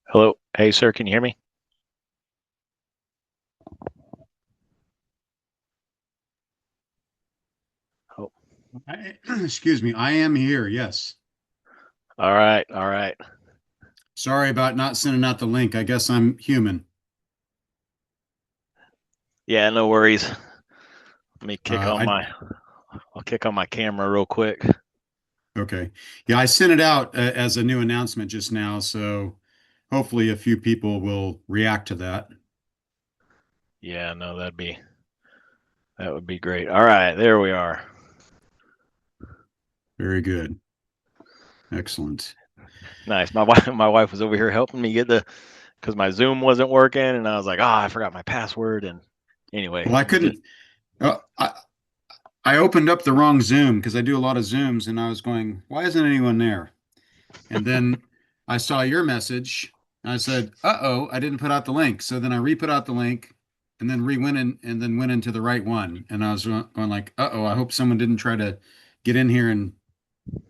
Hello. Hey, sir, can you hear me? Oh, Excuse me, I am here. Yes. all right. All right. Sorry about not sending out the link. I guess I'm human. Yeah, no worries. Let me kick Uh, on I my, I'll kick on my camera real quick. okay. Yeah, I sent it out as a new announcement just now, so hopefully a few people will react to that. Yeah, no, that would be great. All right, there we are. Very good. Excellent. Nice. My wife was over here helping me get because my Zoom wasn't working, and I was like, I forgot my password. And anyway, Well, I we just, couldn't. Uh, I opened up the wrong Zoom because I do a lot of Zooms, and I was going, "Why isn't anyone there?" And then I saw your message. And I said, "Uh-oh, I didn't put out the link." So then I re-put out the link and then re-went in and then went into the right one. And I was going like, "Uh-oh, I hope someone didn't try to get in here and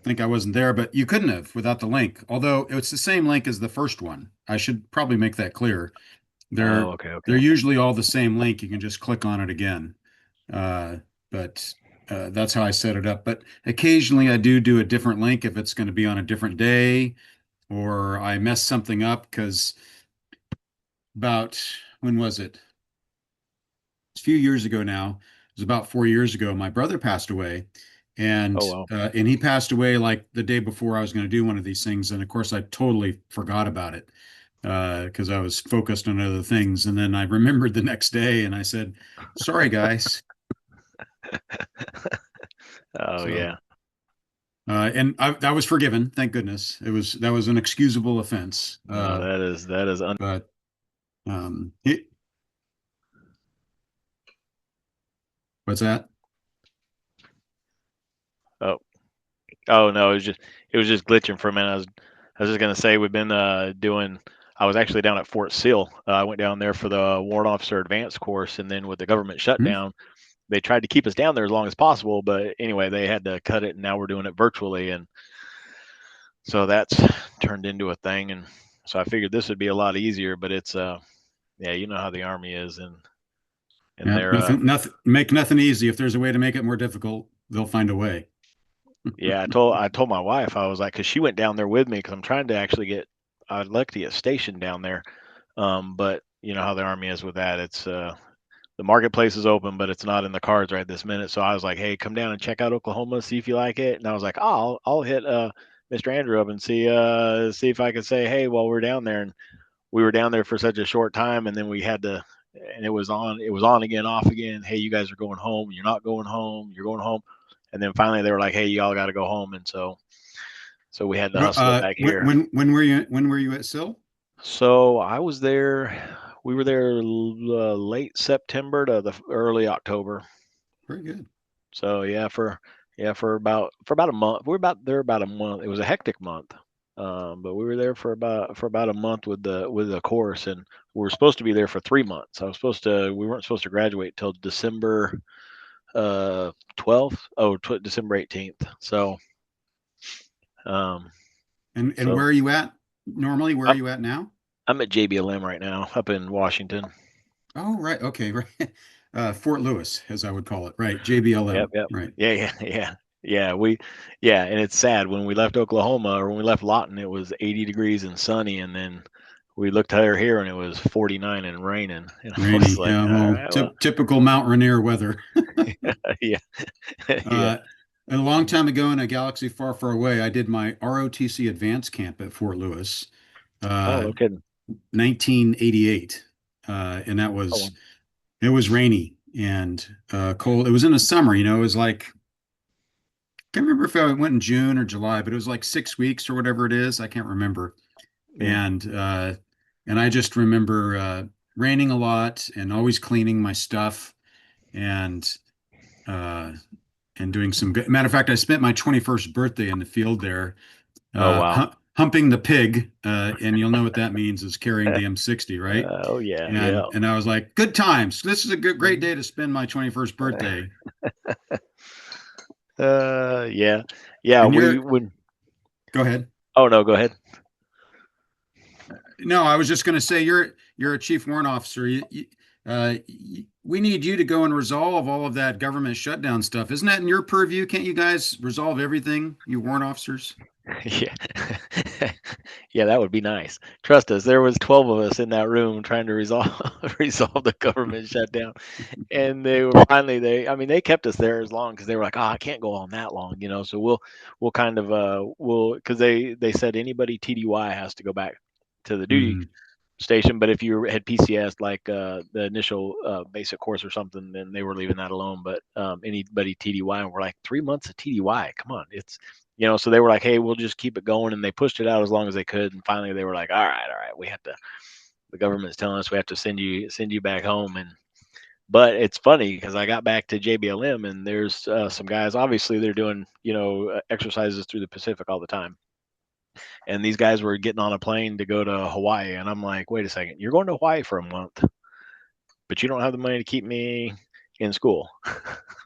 think I wasn't there." But you couldn't have without the link. Although it's the same link as the first one. I should probably make that clear. oh, They're okay, they're okay. usually all the same link. You can just click on it again. Uh, but that's how I set it up. But occasionally I do a different link if it's going to be on a different day or I messed something up because about when was it? It's a few years ago now. It was about 4 years ago. My brother passed away, Oh, and well. he passed away like the day before I was going to do one of these things, and of course I totally forgot about it because I was focused on other things. And then I remembered the next day, and I said, "Sorry, guys." Oh, So. yeah. That was forgiven, thank goodness. That was an excusable offense. No, that is But it, what's that? oh, oh no, it was just glitching for a minute. I was just gonna say we've been doing. I was actually down at Fort Sill. I went down there for the warrant officer advanced course, and then with the government Hmm? shutdown, they tried to keep us down there as long as possible. But anyway, they had to cut it, and now we're doing it virtually, and so that's turned into a thing. And so I figured this would be a lot easier, but it's yeah, you know how the army is, and Yeah, they're nothing, make nothing easy. If there's a way to make it more difficult, they'll find a way. yeah. I told my wife I was like, because she went down there with me because I'm trying to actually get. I'd like to get stationed down there. But you know how the army is with that. It's the marketplace is open, but it's not in the cards right this minute. So I was like, hey, come down and check out Oklahoma, see if you like it. And I was like, oh, I'll hit Mr. Andrew up and see if I can say hey while we're down there. And we were down there for such a short time, and then we had to. And it was on again, off again. Hey, you guys are going home. You're not going home. You're going home. And then finally they were like, hey, y'all got to go home. And so we had to hustle it back here. When were you at Sill? So I was there. We were there late September to the early October. Very good. So yeah, for about a month. We were about there about a month. It was a hectic month, but we were there for about a month with the course, and we were supposed to be there for 3 months. We weren't supposed to graduate till December 12th. Oh, December 18th. Um, And so where are you at normally? Where are I'm you at now? I'm at JBLM right now, up in Washington. Oh, right. Okay, right. Fort Lewis, as I would call it. Right. JBLM. Yep, yep. Right. Yeah, yeah, yeah. Yeah, and it's sad when we left Oklahoma or when we left Lawton, it was 80 degrees and sunny, and then we looked out here and it was 49 and raining. And I was Rainy. like, Yeah. all Well, right, well, typical Mount Rainier weather. yeah, yeah. Uh, a long time ago in a galaxy far, far away, I did my ROTC advance camp at Fort Lewis, Oh, uh, no kidding. 1988, and Oh, it was rainy and cold. It was in the summer, It was like can't remember if I went in June or July, but it was like 6 weeks or whatever it is. I can't remember. yeah. And I just remember raining a lot and always cleaning my stuff and uh, doing some good. Matter of fact, I spent my 21st birthday in the field there, Oh, wow. humping the pig, and you'll know what that means is carrying the M60, right? Oh, yeah, yeah. And I was like, good times. This is a great day to spend my 21st birthday. Yeah, yeah. And We you're, when. go ahead. Oh no, go ahead. No, I was just going to say you're a chief warrant officer. We need you to go and resolve all of that government shutdown stuff. Isn't that in your purview? Can't you guys resolve everything, you warrant officers? Yeah. Yeah, that would be nice. Trust us, there was 12 of us in that room trying to resolve resolve the government shutdown. And they were finally they I mean, they kept us there as long because they were like, "Oh, I can't go on that long," you know. So we'll kind of we'll because they said anybody TDY has to go back to the duty Mm, station. But if you had PCS, like the initial basic course or something, then they were leaving that alone. But anybody TDY, and we're like 3 months of TDY. Come on, it's you know. So they were like, hey, we'll just keep it going, and they pushed it out as long as they could. And finally, they were like, all right, we have to. The government's telling us we have to send you back home. And but it's funny because I got back to JBLM and there's some guys. Obviously, they're doing exercises through the Pacific all the time, and these guys were getting on a plane to go to Hawaii, and I'm like, wait a second, you're going to Hawaii for a month, but you don't have the money to keep me in school.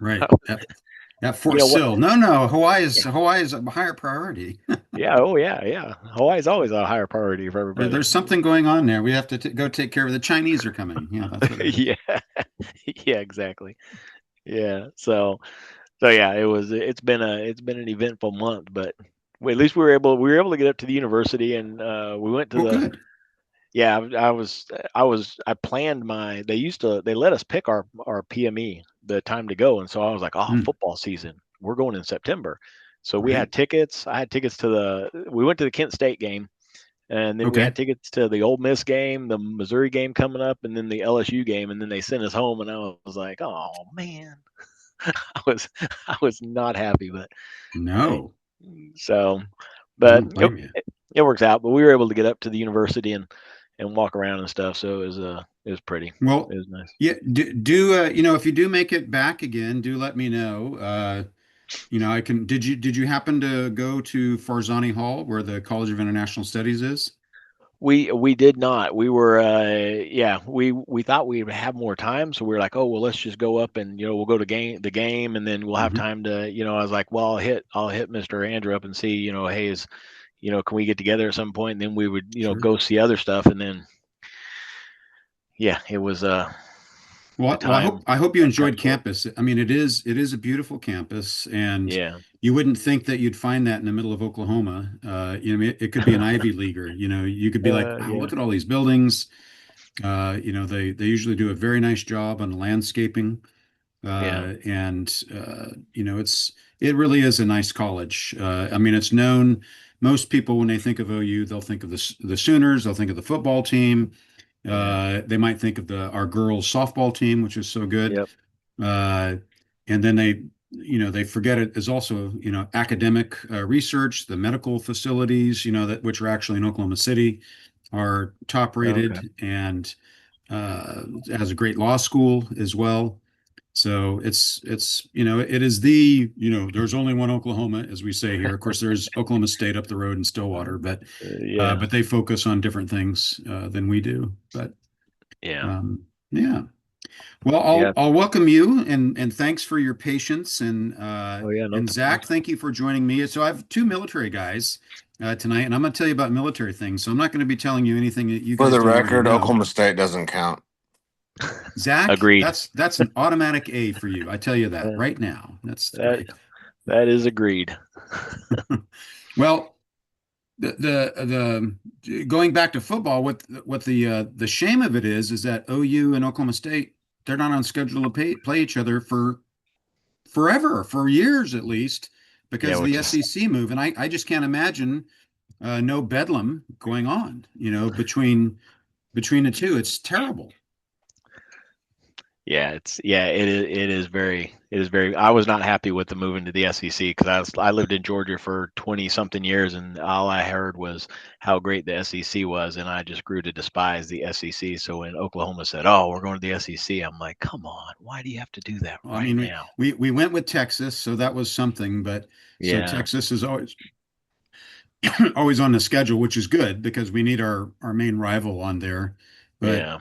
right. At You Fort know what? Sill. No, no, Yeah, Hawaii is a higher priority. yeah, oh yeah, yeah. Hawaii's always a higher priority for everybody. There's something going on there. We have to go take care of the Chinese are coming. Yeah, that's what it is. Yeah, yeah, exactly. Yeah, so yeah, it's been an eventful month, but at least we were able to get up to the university, and we went to Well, the good. yeah. I planned my. They let us pick our PME the time to go, and so I was like, oh, Mm, football season, we're going in September, so we right. had tickets. I had tickets to we went to the Kent State game, and then we Okay. had tickets to the Ole Miss game, the Missouri game coming up, and then the LSU game, and then they sent us home, and I was like, oh man, I was I was not happy, but hey, No, so I but don't blame you. it works out. But we were able to get up to the university and walk around and stuff, so it was pretty. It Well, was nice. yeah, if you do make it back again, do let me know. I can, did you happen to go to Farzani Hall where the College of International Studies is? We did not. We were yeah, we thought we'd have more time, so we were like, oh well, let's just go up and we'll go to the game, and then we'll have Hmm. time to I was like, well, I'll hit Mr. Andrew up and see hey, is can we get together at some point? And then we would Sure. go see other stuff, and then yeah, it was the Well, time I hope you got cut enjoyed short. campus. I mean, it is a beautiful campus, and Yeah. you wouldn't think that you'd find that in the middle of Oklahoma. It could be an Ivy leaguer. You could be like, wow, Yeah. look at all these buildings. They usually do a very nice job on the landscaping. Yeah. And it really is a nice college. I mean, it's known. Most people, when they think of OU, they'll think of the Sooners. They'll think of the football team. Yeah. They might think of the our girls softball team, which is so good. Yep. Uh, and then they forget it is also academic research, the medical facilities, that which are actually in Oklahoma City, are top Okay. rated, and it has a great law school as well. So it is there's only one Oklahoma, as we say here. Of course, there's Oklahoma State up the road in Stillwater, Yeah. but they focus on different things than we do. But Yeah. yeah. Well, Yeah. I'll welcome you, and thanks for your patience, Oh yeah. and No. Zach, thank you for joining me. So I have two military guys tonight, and I'm going to tell you about military things. So I'm not going to be telling you anything that you For guys the don't already record, know. Oklahoma State doesn't count. Zach, Agreed. that's an automatic A for you. I tell you that Uh, right now. That's that great. that is agreed. Well, the going back to football, what the shame of it is that OU and Oklahoma State, they're not on schedule to play each other for forever, for years at least, Yeah, because of the which is SEC move. And I just can't imagine no bedlam going on, between the two. It's terrible. yeah, it is very. I was not happy with the move into the SEC because I lived in Georgia for 20 something years, and all I heard was how great the SEC was, and I just grew to despise the SEC. So when Oklahoma said, "Oh, we're going to the SEC," I'm like, "Come on, why do you have to do that I right mean, now?" we went with Texas, so that was something. But so Yeah, Texas is always always on the schedule, which is good because we need our main rival on there. But yeah.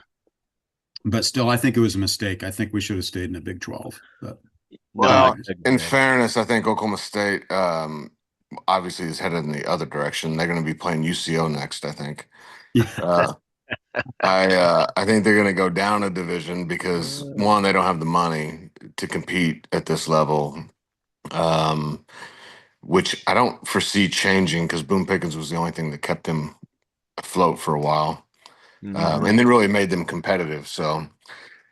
but still, I think it was a mistake. I think we should have stayed in the Big 12. But No, Well, anyways, in agreed. fairness, I think Oklahoma State obviously is headed in the other direction. They're going to be playing UCO next, I think. Yeah. Uh, I think they're going to go down a division because one, they don't have the money to compete at this level, um, which I don't foresee changing because Boone Pickens was the only thing that kept them afloat for a while, Mhm. and then really made them competitive. So,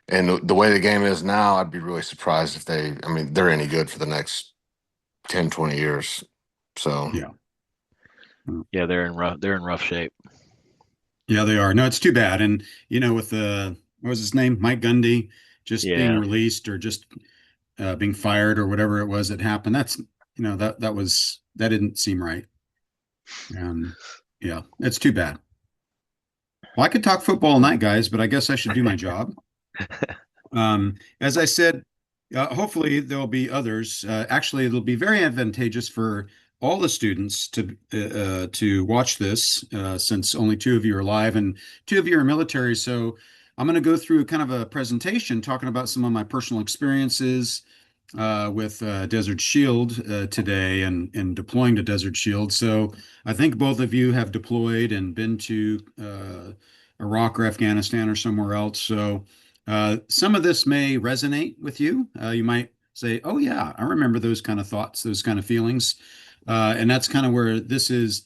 and the way the game is now, I'd be really surprised if they. I mean, they're any good for the next 10, 20 years. So, Yeah. Yeah, they're in rough shape. Yeah, they are. No, it's too bad. And with the what was his name? Mike Gundy just being Yeah. released or just being fired or whatever it was that happened. That didn't seem right. And yeah, it's too bad. Well, I could talk football all night, guys, but I guess I should do my job. As I said, hopefully there'll be others. Actually, it'll be very advantageous for all the students to watch this, since only two of you are live and two of you are military. So I'm going to go through kind of a presentation talking about some of my personal experiences with Desert Shield today and deploying to Desert Shield. So I think both of you have deployed and been to Iraq or Afghanistan or somewhere else. So some of this may resonate with you. You might say, "Oh yeah, I remember those kind of thoughts, those kind of feelings," and that's kind of where this is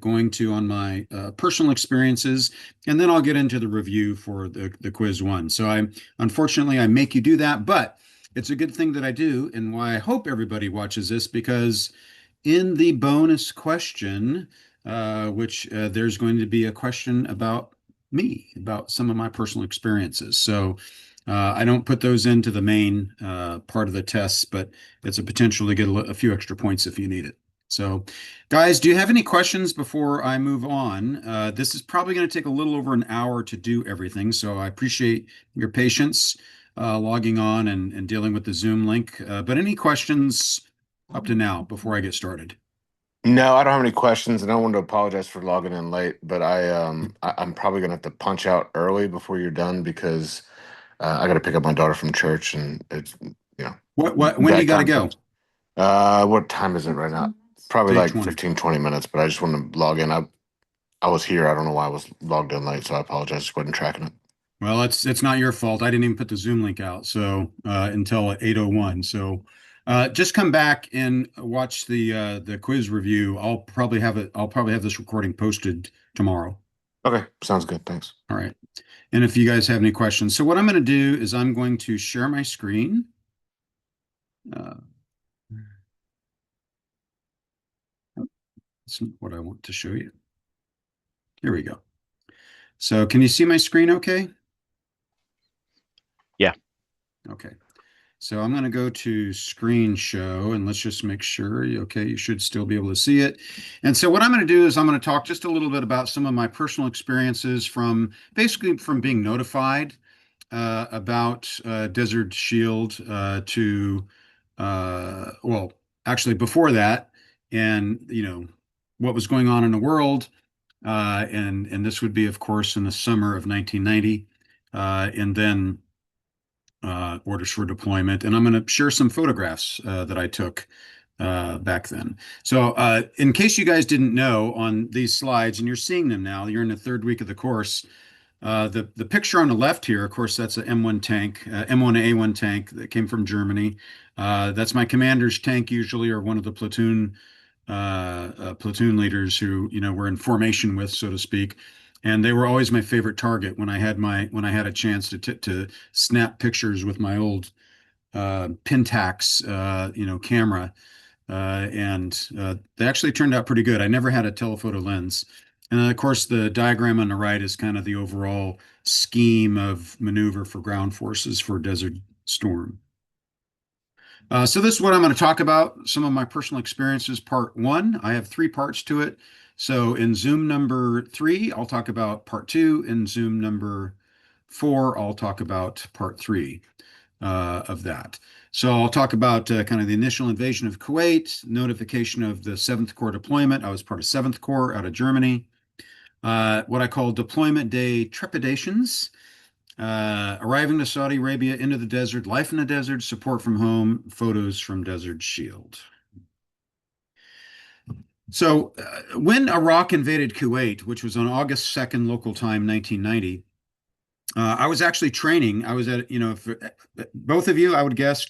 going to on my personal experiences, and then I'll get into the review for the quiz one. So unfortunately I make you do that, but it's a good thing that I do, and why I hope everybody watches this because in the bonus question, which there's going to be a question about me, about some of my personal experiences. So I don't put those into the main part of the tests, but it's a potential to get a few extra points if you need it. So, guys, do you have any questions before I move on? This is probably going to take a little over an hour to do everything, so I appreciate your patience logging on and dealing with the Zoom link. But any questions up to now before I get started? no, I don't have any questions, and I want to apologize for logging in late. But I'm probably gonna have to punch out early before you're done because I got to pick up my daughter from church, and it's When do you that got to kind of go? thing. What time is it right now? It's Probably like 8:20. 15, 20 minutes. But I just want to log in. I was here. I don't know why I was logged in late, so I apologize. Just wasn't tracking it. Well, it's not your fault. I didn't even put the Zoom link out so until 8:01. So just come back and watch the quiz review. I'll probably have this recording posted tomorrow. Okay, sounds good. Thanks. All right. And if you guys have any questions, so what I'm going to do is I'm going to share my screen. Uh, that's not what I want to show you. Here we go. So can you see my screen okay? Yeah. Okay. So I'm going to go to screen show and let's just make sure. Okay, you should still be able to see it. And so what I'm going to do is I'm going to talk just a little bit about some of my personal experiences from basically from being notified about Desert Shield well, actually before that, and what was going on in the world, and this would be, of course, in the summer of 1990, and then orders for deployment. And I'm going to share some photographs that I took back then. So, in case you guys didn't know, on these slides, and you're seeing them now, you're in the third week of the course. The picture on the left here, of course, that's an M1 tank, M1A1 tank that came from Germany. That's my commander's tank usually, or one of the platoon leaders who were in formation with, so to speak. And they were always my favorite target when I had a chance to snap pictures with my old Pentax camera, and they actually turned out pretty good. I never had a telephoto lens. And of course, the diagram on the right is kind of the overall scheme of maneuver for ground forces for Desert Storm. So this is what I'm going to talk about, some of my personal experiences, part one. I have three parts to it. So in Zoom number 3, I'll talk about part 2. In Zoom number 4, I'll talk about part 3 of that. So I'll talk about kind of the initial invasion of Kuwait, notification of the 7th Corps deployment. I was part of 7th Corps out of Germany. What I call deployment day trepidations, arriving to Saudi Arabia, into the desert, life in the desert, support from home, photos from Desert Shield. So when Iraq invaded Kuwait, which was on August 2nd, local time, 1990, I was actually training. I was at, both of you, I would guess,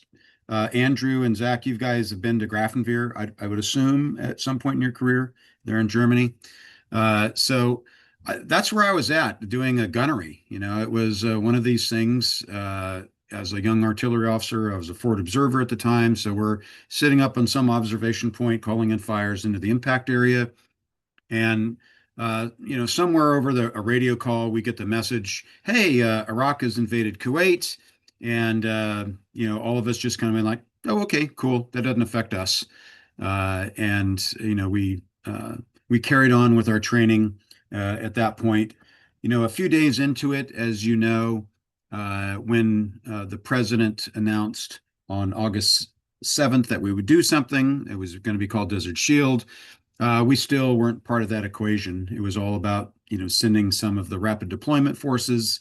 Andrew and Zach, you guys have been to Grafenwehr, I would assume, at some point in your career there in Germany. That's where I was at doing a gunnery. It was one of these things. As a young artillery officer, I was a forward observer at the time. So we're sitting up on some observation point, calling in fires into the impact area. And somewhere over a radio call, we get the message, "Hey, Iraq has invaded Kuwait," and all of us just kind of went like, "Oh, okay, cool. That doesn't affect us." And we carried on with our training at that point. A few days into it, as you know, when the president announced on August 7th that we would do something, it was going to be called Desert Shield. We still weren't part of that equation. It was all about, sending some of the rapid deployment forces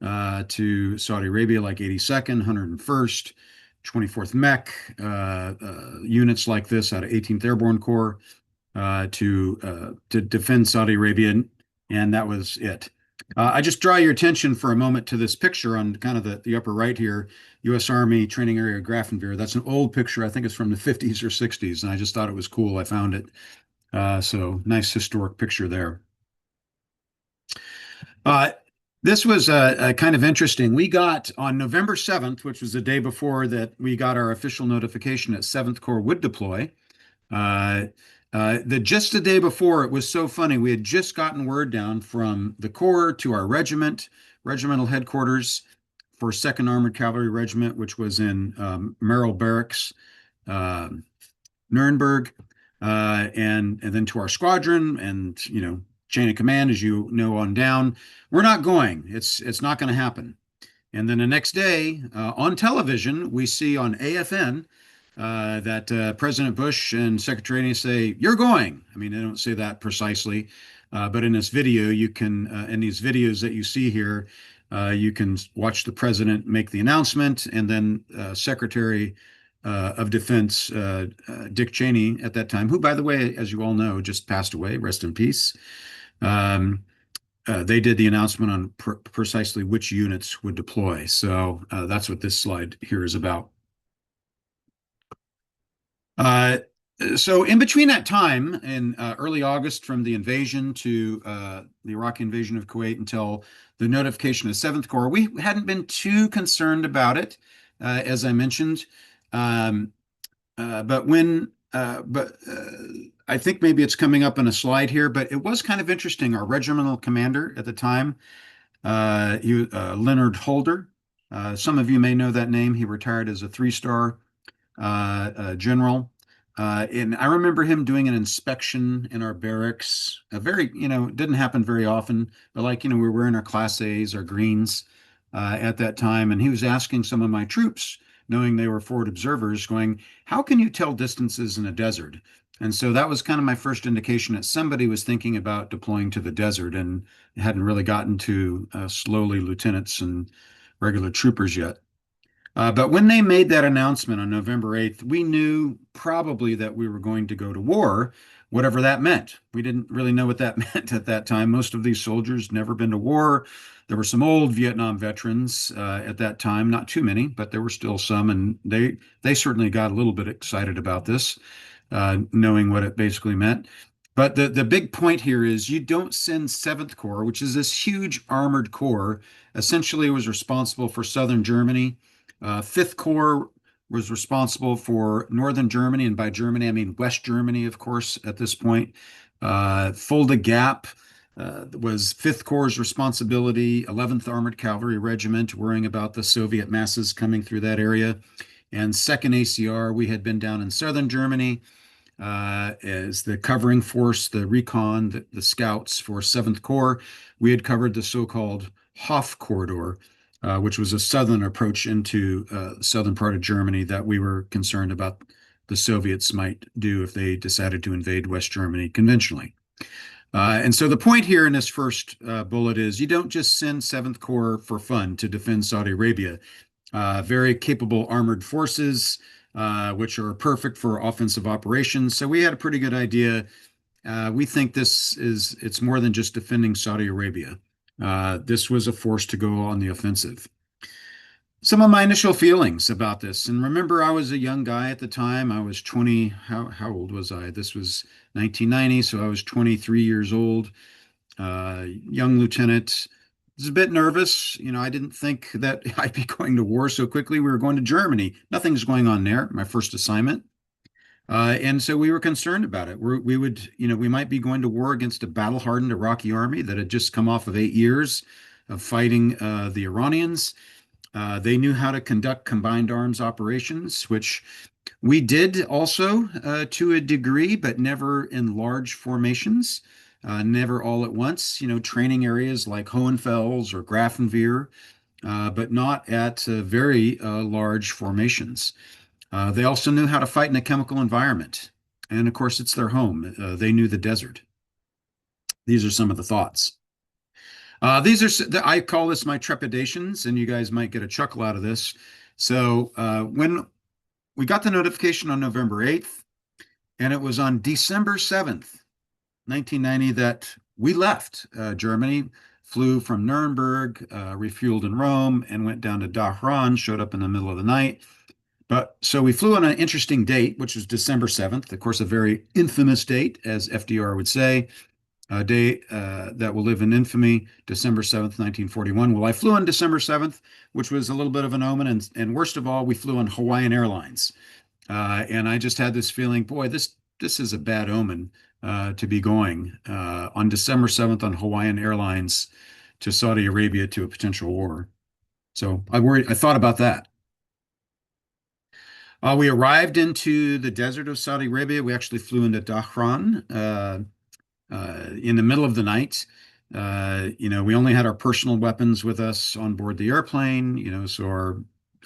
to Saudi Arabia, like 82nd, 101st, 24th Mech, units like this out of 18th Airborne Corps to defend Saudi Arabia, and that was it. I just draw your attention for a moment to this picture on kind of the upper right here, U.S. Army Training Area Grafenwehr. That's an old picture. I think it's from the 50s or 60s, and I just thought it was cool. I found it. So nice historic picture there. Uh, this was kind of interesting. We got on November 7th, which was the day before that we got our official notification that 7th Corps would deploy. Just the day before, it was so funny. We had just gotten word down from the Corps to our regimental headquarters for 2nd Armored Cavalry Regiment, which was in Merrill Barracks, Nuremberg, and then to our squadron and chain of command, as you know, on down. We're not going. It's not going to happen. And then the next day on television, we see on AFN that President Bush and Secretary say, "You're going." I mean, they don't say that precisely, but in this video, in these videos that you see here, you can watch the president make the announcement, and then Secretary of Defense Dick Cheney at that time, who, by the way, as you all know, just passed away, rest in peace. They did the announcement on precisely which units would deploy. So that's what this slide here is about. So in between that time, in early August, from the invasion to the Iraqi invasion of Kuwait until the notification of 7th Corps, we hadn't been too concerned about it, as I mentioned. But I think maybe it's coming up in a slide here, but it was kind of interesting. Our regimental commander at the time, Leonard Holder, some of you may know that name. He retired as a 3-star general. And I remember him doing an inspection in our barracks. It didn't happen very often, but we were wearing our Class A's, our greens at that time. And he was asking some of my troops, knowing they were forward observers, going, "How can you tell distances in a desert?" And so that was kind of my first indication that somebody was thinking about deploying to the desert and hadn't really gotten to slowly lieutenants and regular troopers yet. But when they made that announcement on November 8th, we knew probably that we were going to go to war, whatever that meant. We didn't really know what that meant at that time. Most of these soldiers never been to war. There were some old Vietnam veterans at that time, not too many, but there were still some, and they certainly got a little bit excited about this, knowing what it basically meant. But the big point here is you don't send 7th Corps, which is this huge armored corps, essentially was responsible for southern Germany. 5th Corps was responsible for northern Germany, and by Germany, I mean West Germany, of course, at this point. Fulda Gap was 5th Corps' responsibility, 11th Armored Cavalry Regiment, worrying about the Soviet masses coming through that area. And 2nd ACR, we had been down in southern Germany as the covering force, the recon, the scouts for 7th Corps. We had covered the so-called Hof Corridor, which was a southern approach into the southern part of Germany that we were concerned about the Soviets might do if they decided to invade West Germany conventionally. And so the point here in this first bullet is you don't just send 7th Corps for fun to defend Saudi Arabia. Very capable armored forces, which are perfect for offensive operations. So we had a pretty good idea We think it's more than just defending Saudi Arabia. This was a force to go on the offensive. Some of my initial feelings about this, and remember, I was a young guy at the time. I was 20. How old was I? This was 1990, so I was 23 years old. Young lieutenant. I was a bit nervous. I didn't think that I'd be going to war so quickly. We were going to Germany. Nothing's going on there. My first assignment. And so we were concerned about it. We might be going to war against a battle-hardened Iraqi army that had just come off of 8 years of fighting the Iranians. They knew how to conduct combined arms operations, which we did also to a degree, but never in large formations, never all at once. Training areas like Hohenfels or Grafenwehr, but not at very large formations. They also knew how to fight in a chemical environment. And of course, it's their home. They knew the desert. These are some of the thoughts. I call this my trepidations, and you guys might get a chuckle out of this. So when we got the notification on November 8th, and it was on December 7th, 1990, that we left Germany, flew from Nuremberg, refueled in Rome, and went down to Dahran, showed up in the middle of the night. But so we flew on an interesting date, which was December 7th, of course, a very infamous date, as FDR would say, a day that will live in infamy, December 7th, 1941. Well, I flew on December 7th, which was a little bit of an omen. And worst of all, we flew on Hawaiian Airlines. And I just had this feeling, boy, this is a bad omen to be going on December 7th on Hawaiian Airlines to Saudi Arabia to a potential war. So I thought about that. We arrived into the desert of Saudi Arabia. We actually flew into Dahran in the middle of the night. We only had our personal weapons with us on board the airplane, so our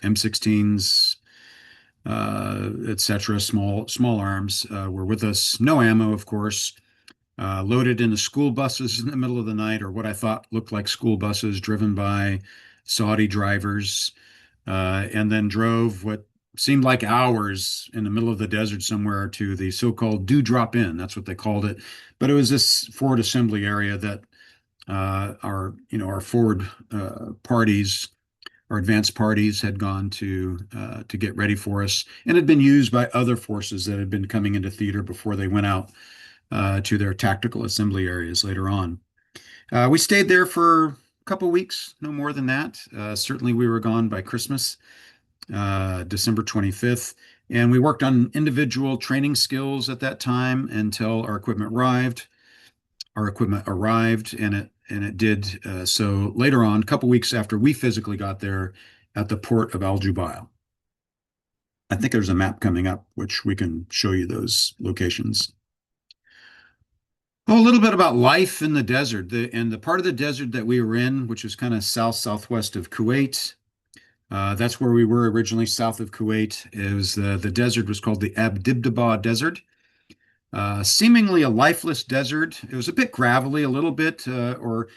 M16s, etc., small arms were with us. No ammo, of course. Loaded into school buses in the middle of the night, or what I thought looked like school buses driven by Saudi drivers, and then drove what seemed like hours in the middle of the desert somewhere to the so-called Drop In. That's what they called it. But it was this forward assembly area that our forward parties, our advanced parties had gone to get ready for us, and had been used by other forces that had been coming into theater before they went out to their tactical assembly areas later on. We stayed there for a couple weeks, no more than that. Certainly we were gone by Christmas, December 25th. And we worked on individual training skills at that time until our equipment arrived. Our equipment arrived, and it did so later on, a couple weeks after we physically got there at the port of Al Jubail. I think there's a map coming up, which we can show you those locations. Oh, a little bit about life in the desert, and the part of the desert that we were in, which was kind of southwest of Kuwait. That's where we were originally, south of Kuwait. It was the desert was called the Abdibdaba Desert. Seemingly a lifeless desert. It was a bit gravelly, a little bit, or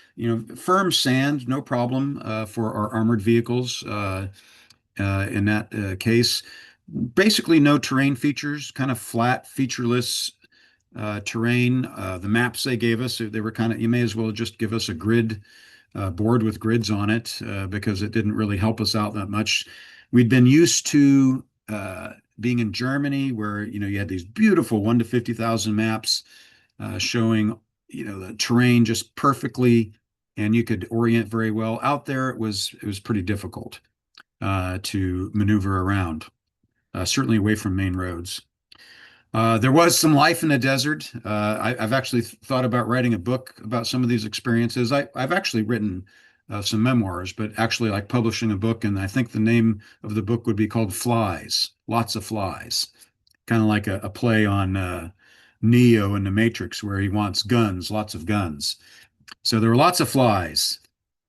firm sand, no problem for our armored vehicles in that case. Basically, no terrain features, kind of flat, featureless terrain. The maps they gave us, they were you may as well just give us a grid board with grids on it because it didn't really help us out that much. We'd been used to being in Germany, where you had these beautiful 1 to 50,000 maps showing the terrain just perfectly, and you could orient very well. Out there, it was pretty difficult to maneuver around, certainly away from main roads. There was some life in the desert. I've actually thought about writing a book about some of these experiences. I've actually written some memoirs, but actually like publishing a book, and I think the name of the book would be called Flies, Lots of Flies, kind of like a play on Neo in the Matrix, where he wants guns, lots of guns. So there were lots of flies,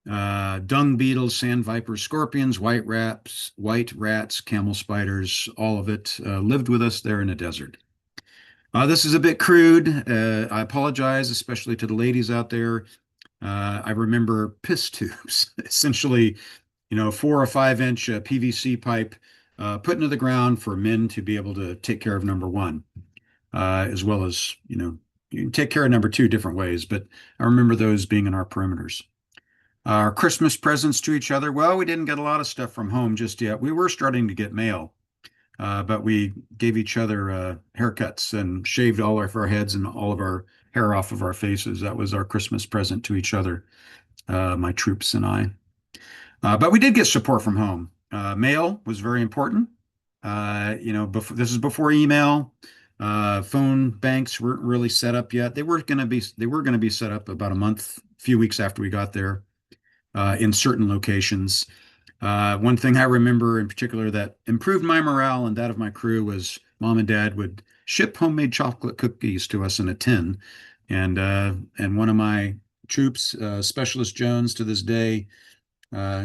dung beetles, sand vipers, scorpions, white rats, camel spiders, all of it lived with us there in the desert. This is a bit crude. I apologize, especially to the ladies out there. I remember piss tubes, essentially, 4 or 5 inch PVC pipe put into the ground for men to be able to take care of number one, as well as, you can take care of number two different ways, but I remember those being in our perimeters. Our Christmas presents to each other. Well, we didn't get a lot of stuff from home just yet. We were starting to get mail, but we gave each other haircuts and shaved all of our heads and all of our hair off of our faces. That was our Christmas present to each other, my troops and I. But we did get support from home. Mail was very important. This is before email. Phone banks weren't really set up yet. They were going to be set up about a few weeks after we got there, in certain locations. One thing I remember in particular that improved my morale and that of my crew was mom and dad would ship homemade chocolate cookies to us in a tin. And one of my troops, Specialist Jones, to this day,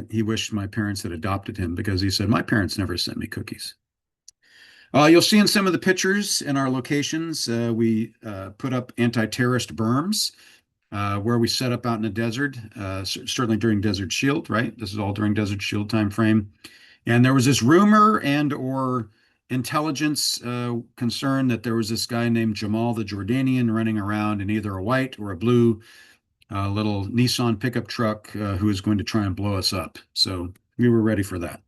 he wished my parents had adopted him because he said, my parents never sent me cookies. You'll see in some of the pictures in our locations, we put up anti-terrorist berms where we set up out in the desert, certainly during Desert Shield, right? This is all during Desert Shield time frame. And there was this rumor and or intelligence concern that there was this guy named Jamal the Jordanian running around in either a white or a blue little Nissan pickup truck who was going to try and blow us up. So we were ready for that.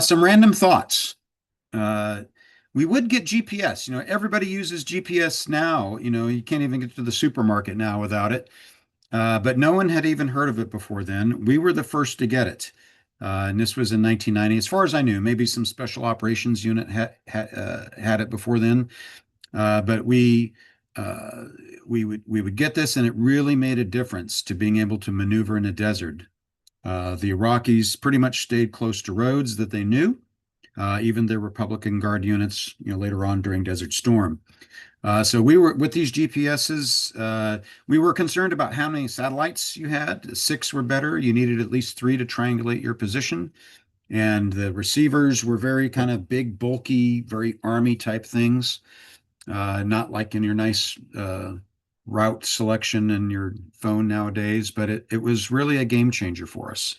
Some random thoughts. We would get GPS. Everybody uses GPS now. You can't even get to the supermarket now without it. But no one had even heard of it before then. We were the first to get it. And this was in 1990. As far as I knew, maybe some special operations unit had it before then. But we would get this, and it really made a difference to being able to maneuver in a desert. The Iraqis pretty much stayed close to roads that they knew, even their Republican Guard units, later on during Desert Storm. So we were with these GPSs. We were concerned about how many satellites you had. 6 were better. You needed at least 3 to triangulate your position. And the receivers were very kind of big, bulky, very army type things, not like in your nice route selection in your phone nowadays, but it was really a game changer for us.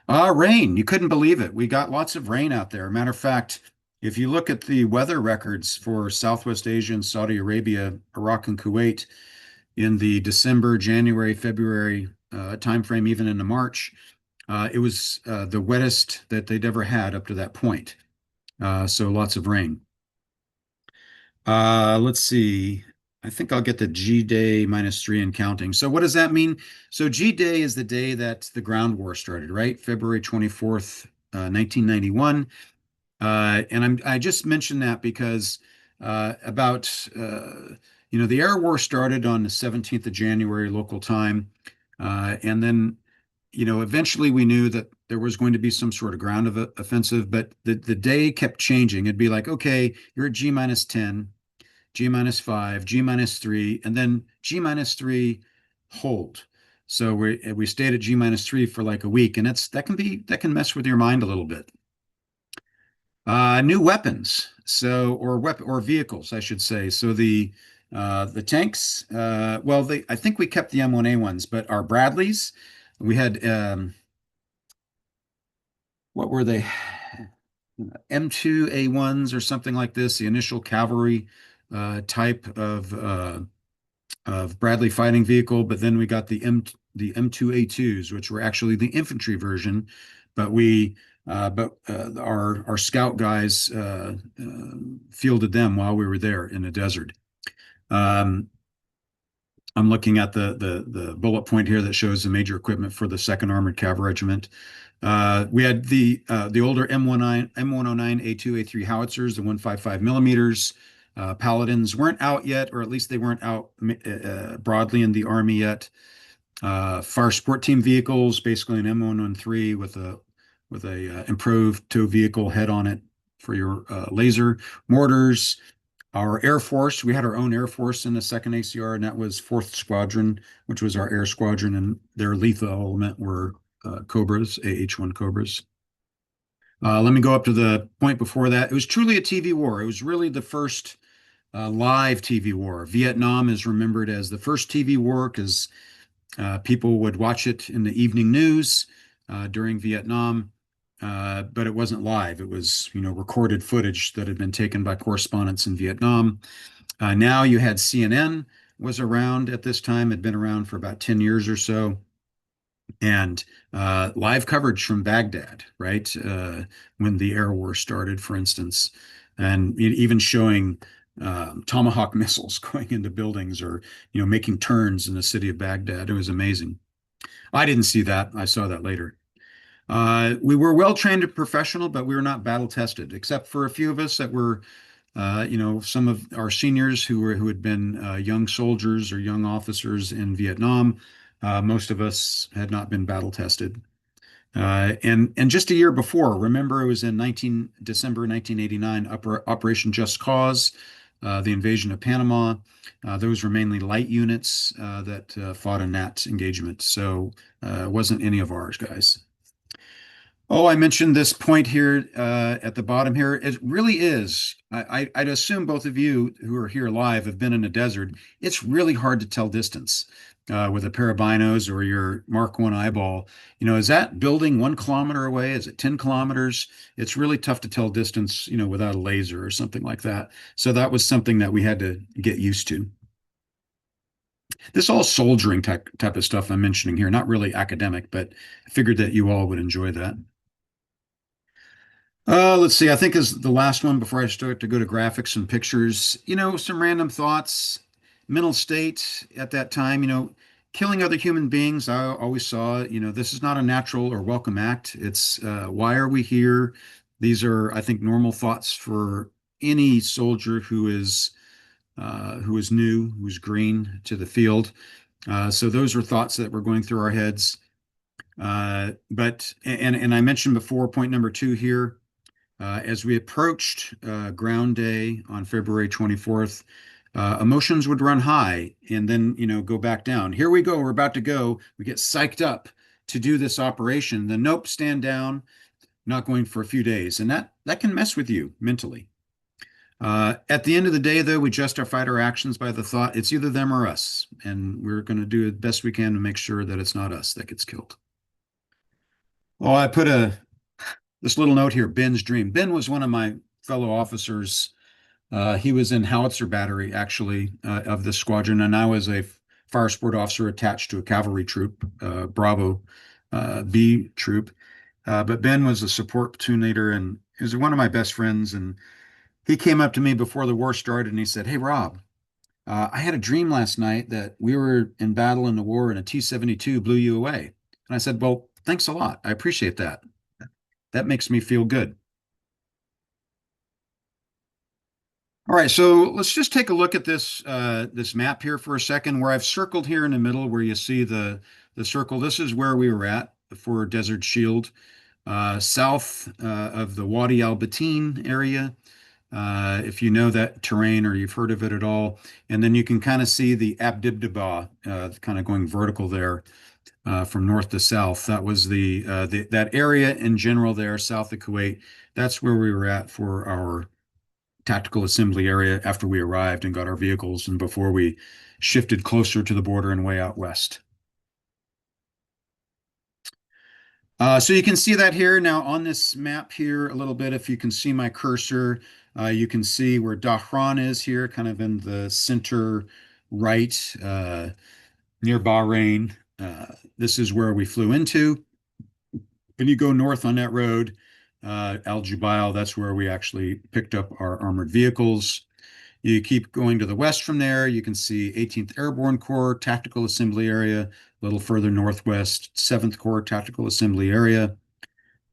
Rain, you couldn't believe it. We got lots of rain out there. Matter of fact, if you look at the weather records for Southwest Asia and Saudi Arabia, Iraq and Kuwait in the December, January, February timeframe, even into March, it was the wettest that they'd ever had up to that point. So lots of rain. Let's see. I think I'll get the G day -3 and counting. So what does that mean? So G day is the day that the ground war started, right? February 24th, 1991. And I just mentioned that because the air war started on the 17th of January local time. And then, eventually we knew that there was going to be some sort of ground offensive, but the day kept changing. It'd be like, okay, you're at G -10. G -5, G -3, and then G -3 hold. So we stayed at G -3 for like a week, and that can mess with your mind a little bit. New weapons, or vehicles, I should say. So the tanks, I think we kept the M1A ones, but our Bradleys, we had what were they? M2A1s or something like this, the initial cavalry type of Bradley fighting vehicle, but then we got the M2A2s, which were actually the infantry version, but our scout guys fielded them while we were there in the desert. I'm looking at the bullet point here that shows the major equipment for the 2nd Armored Cavalry Regiment. We had the older M109, A2, A3 howitzers, the 155 millimeters. Paladins weren't out yet, or at least they weren't out broadly in the Army yet. Fire sport team vehicles, basically an M113 with a improved tow vehicle head on it for your laser mortars. Our Air Force, we had our own Air Force in the 2nd ACR, and that was 4th Squadron, which was our air squadron, and their lethal element were Cobras, AH-1 Cobras. Let me go up to the point before that. It was truly a TV war. It was really the first live TV war. Vietnam is remembered as the first TV war because people would watch it in the evening news during Vietnam, but it wasn't live. It was, recorded footage that had been taken by correspondents in Vietnam. Now you had CNN was around at this time, had been around for about 10 years or so, and live coverage from Baghdad, right? When the air war started, for instance, and even showing Tomahawk missiles going into buildings or, making turns in the city of Baghdad. It was amazing. I didn't see that. I saw that later. We were well trained and professional, but we were not battle tested, except for a few of us that were, some of our seniors who had been young soldiers or young officers in Vietnam. Most of us had not been battle tested. And just a year before, remember, it was in December 1989, Operation Just Cause, the invasion of Panama. Those were mainly light units that fought in that engagement. So it wasn't any of ours, guys. Oh, I mentioned this point here at the bottom here. It really is. I'd assume both of you who are here live have been in a desert. It's really hard to tell distance with a pair of binos or your Mark I eyeball. Is that building 1 kilometer away? Is it 10 kilometers? It's really tough to tell distance, without a laser or something like that. So that was something that we had to get used to. This all soldiering type of stuff I'm mentioning here, not really academic, but I figured that you all would enjoy that. Let's see. I think is the last one before I start to go to graphics and pictures. Some random thoughts, mental state at that time. Killing other human beings. I always saw. This is not a natural or welcome act. It's why are we here? These are, I think, normal thoughts for any soldier who is new, who's green to the field. So those are thoughts that were going through our heads. But I mentioned before, point number 2 here. As we approached Ground Day on February 24th, emotions would run high and then, go back down. Here we go. We're about to go. We get psyched up to do this operation. Then, nope, stand down, not going for a few days. And that can mess with you mentally. At the end of the day, though, we justify our actions by the thought it's either them or us. And we're going to do the best we can to make sure that it's not us that gets killed. Well, I put this little note here, Ben's dream. Ben was one of my fellow officers. He was in Howitzer Battery, actually, of this squadron, and I was a fire support officer attached to a cavalry troop, Bravo B troop. But Ben was a support platoon leader, and he was one of my best friends. And he came up to me before the war started, and he said, "Hey, Rob, I had a dream last night that we were in battle in the war, and a T-72 blew you away." And I said, "Well, thanks a lot. I appreciate that. That makes me feel good." All right, so let's just take a look at this map here for a second, where I've circled here in the middle, where you see the circle. This is where we were at for Desert Shield, south of the Wadi Al Batin area. If you know that terrain or you've heard of it at all, and then you can kind of see the Abdibdaba kind of going vertical there from north to south. That was that area in general there, south of Kuwait. That's where we were at for our tactical assembly area after we arrived and got our vehicles and before we shifted closer to the border and way out west. So you can see that here now on this map here a little bit. If you can see my cursor, you can see where Dahran is here, kind of in the center right, near Bahrain. This is where we flew into. And you go north on that road, Al Jubail, that's where we actually picked up our armored vehicles. You keep going to the west from there, you can see 18th Airborne Corps Tactical Assembly Area, a little further northwest, 7th Corps Tactical Assembly Area.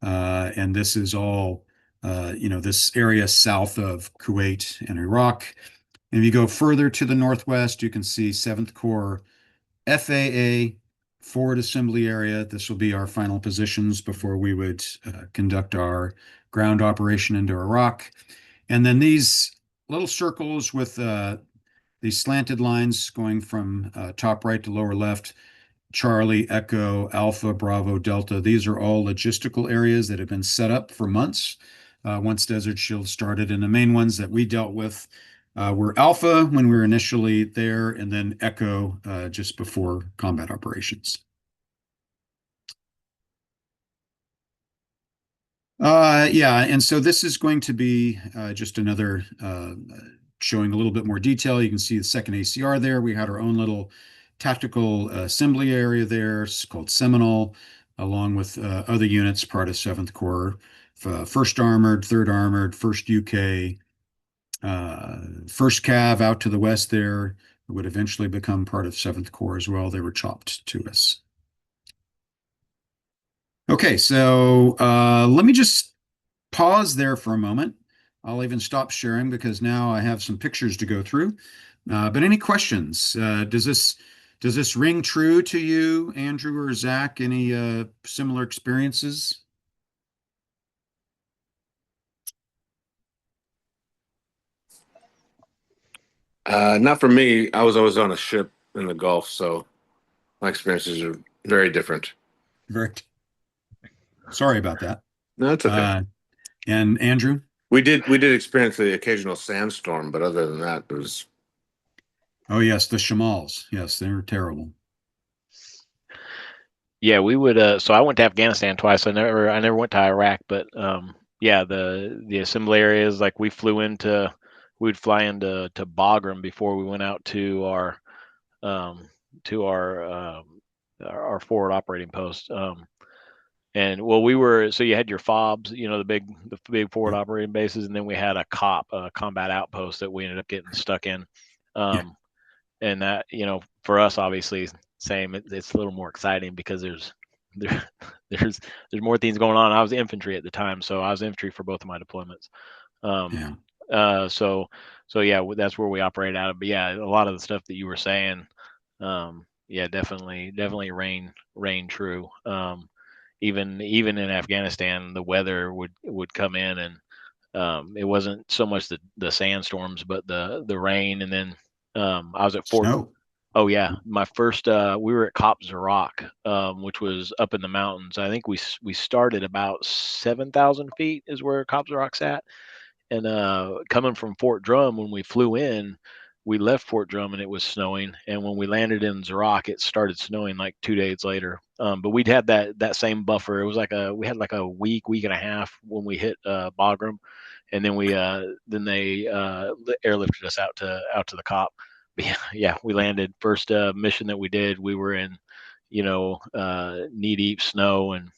And this is all, this area south of Kuwait and Iraq. And if you go further to the northwest, you can see 7th Corps FAA Forward Assembly Area. This will be our final positions before we would conduct our ground operation into Iraq. And then these little circles with these slanted lines going from top right to lower left, Charlie, Echo, Alpha, Bravo, Delta. These are all logistical areas that have been set up for months once Desert Shield started. And the main ones that we dealt with were Alpha when we were initially there, and then Echo just before combat operations. Yeah, and so this is going to be just another showing a little bit more detail, you can see the second ACR there. We had our own little tactical assembly area there. It's called Seminole, along with other units, part of 7th Corps, 1st Armored, 3rd Armored, 1st UK, 1st Cav out to the west there, would eventually become part of 7th Corps as well. They were chopped to us. Okay, so let me just pause there for a moment. I'll even stop sharing because now I have some pictures to go through. But any questions? Does this ring true to you, Andrew or Zach? Any similar experiences? Not for me. I was always on a ship in the Gulf, so my experiences are very different. Very. Sorry about that. No, it's okay. And Andrew? We did experience the occasional sandstorm, but other than that, it was. Oh yes, the Shamals. Yes, they were terrible. Yeah, we would. So I went to Afghanistan twice. I never went to Iraq, but yeah, the assembly areas, like we'd fly into Bagram before we went out um, to our forward operating post. And well, so you had your FOBs, the big forward Yeah, operating bases, and then we had a combat outpost that we ended up getting stuck in. yeah, Um, and that, for us, obviously, same. It's a little more exciting because there, there's there's more things going on. I was infantry at the time, so I was infantry for both of my deployments. Um, yeah. so yeah, that's where we operate out of. But yeah, a lot of the stuff that you were saying, yeah, definitely rain true. Even in Afghanistan, the weather would come in, and it wasn't so much the sandstorms, but the rain. And then I was at Fort. Snow. Oh yeah, my first we were at Cop Rock, which was up in the mountains. I think we started about 7,000 feet is where Cop Rock's at. And coming from Fort Drum, when we flew in, we left Fort Drum and it was snowing. And when we landed in Zarak, it started snowing like 2 days later. But we'd had that same buffer. It was we had like a week and a half when we hit Bagram, and then they airlifted us out to the Cop. But yeah, we landed. First mission that we did, we were in, knee deep snow and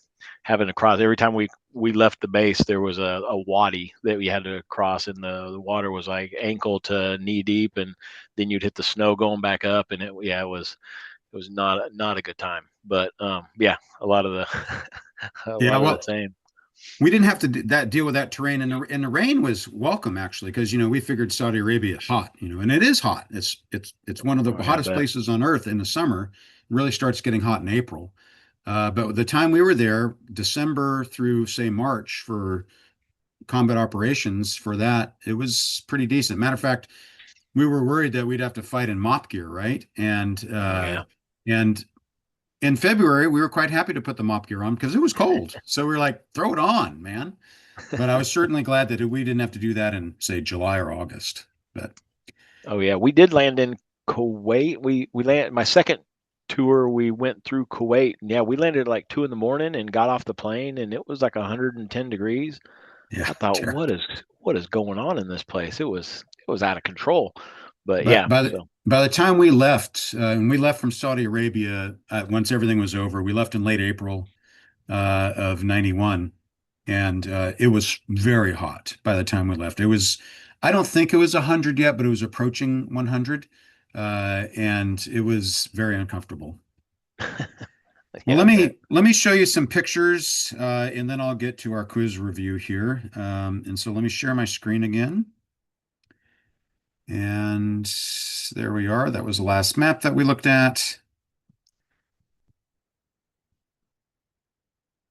having to cross. Every time we left the base, there was a wadi that we had to cross, and the water was like ankle to knee deep, and then you'd hit the snow going back up, and it was not a good time. But yeah, a lot of the a Yeah, lot of the well, same. we didn't have to deal with that terrain, and the rain was welcome actually, because we figured Saudi Arabia hot, and it is hot. It's one of the Oh yeah, I hottest bet. places on earth in the summer. It really starts getting hot in April. But the time we were there, December through say March for combat operations, for that it was pretty decent. Matter of fact, we were worried that we'd have to fight in mop gear, right? Oh yeah. And in February, we were quite happy to put the mop gear on because it was cold. So we were like, throw it on, man. But I was certainly glad that we didn't have to do that in, say, July or August. But Oh yeah, we did land in Kuwait. We landed my second tour. We went through Kuwait, and yeah, we landed at like 2 in the morning and got off the plane, and it was like 110 degrees. yeah, I thought, terrible. what is going on in this place? It was out of control. But But yeah, by the so by the time we left, and we left from Saudi Arabia once everything was over, we left in late April of '91, and it was very hot by the time we left. I don't think it was 100 yet, but it was approaching 100, and it was very uncomfortable. Well, yeah, let I bet. me let me show you some pictures, and then I'll get to our quiz review here. And so let me share my screen again. And there we are. That was the last map that we looked at.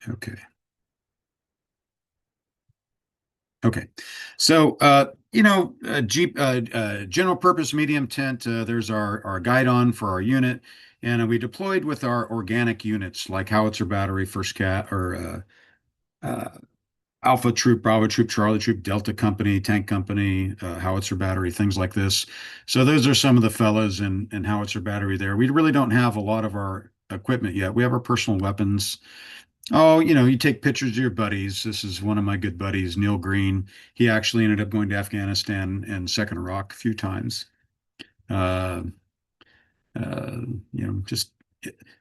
Okay. Okay. So, general purpose medium tent, there's our guidon for our unit. And we deployed with our organic units like howitzer battery, first cat, or Alpha Troop, Bravo Troop, Charlie Troop, Delta Company, Tank Company, Howitzer Battery, things like this. So those are some of the fellows in Howitzer Battery there. We really don't have a lot of our equipment yet. We have our personal weapons, Oh, you take pictures of your buddies. This is one of my good buddies, Neil Green. He actually ended up going to Afghanistan and Second Iraq a few times. Uh, uh, just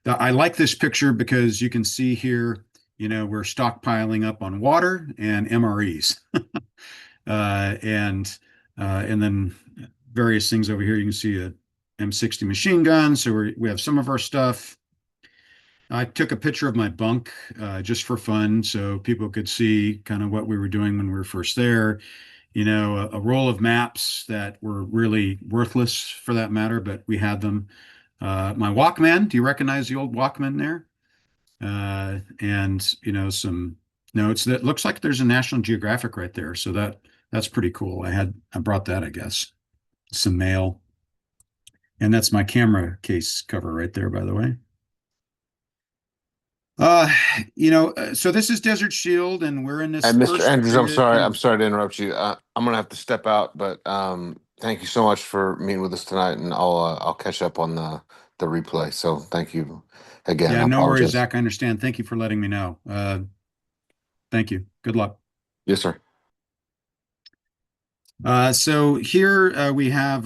I like this picture because you can see here, we're stockpiling up on water and MREs, and and then various things over here. You can see a M60 machine gun. So we have some of our stuff. I took a picture of my bunk just for fun, so people could see kind of what we were doing when we were first there. A roll of maps that were really worthless for that matter, but we had them. My Walkman, do you recognize the old Walkman there? And some notes that looks like there's a National Geographic right there. So that's pretty cool. I brought that, I guess. Some mail. And that's my camera case cover right there, by the way. Uh, so this is Desert Shield, and we're in this And Mr. first Andrews, I'm area sorry. kind I'm of. sorry to interrupt you. I'm gonna have to step out, but thank you so much for meeting with us tonight, and I'll catch up on the replay. So thank you again. Yeah, I no worries, apologize. Zach. I understand. Thank you for letting me know. Thank you. Good luck. Yes, sir. So here we have,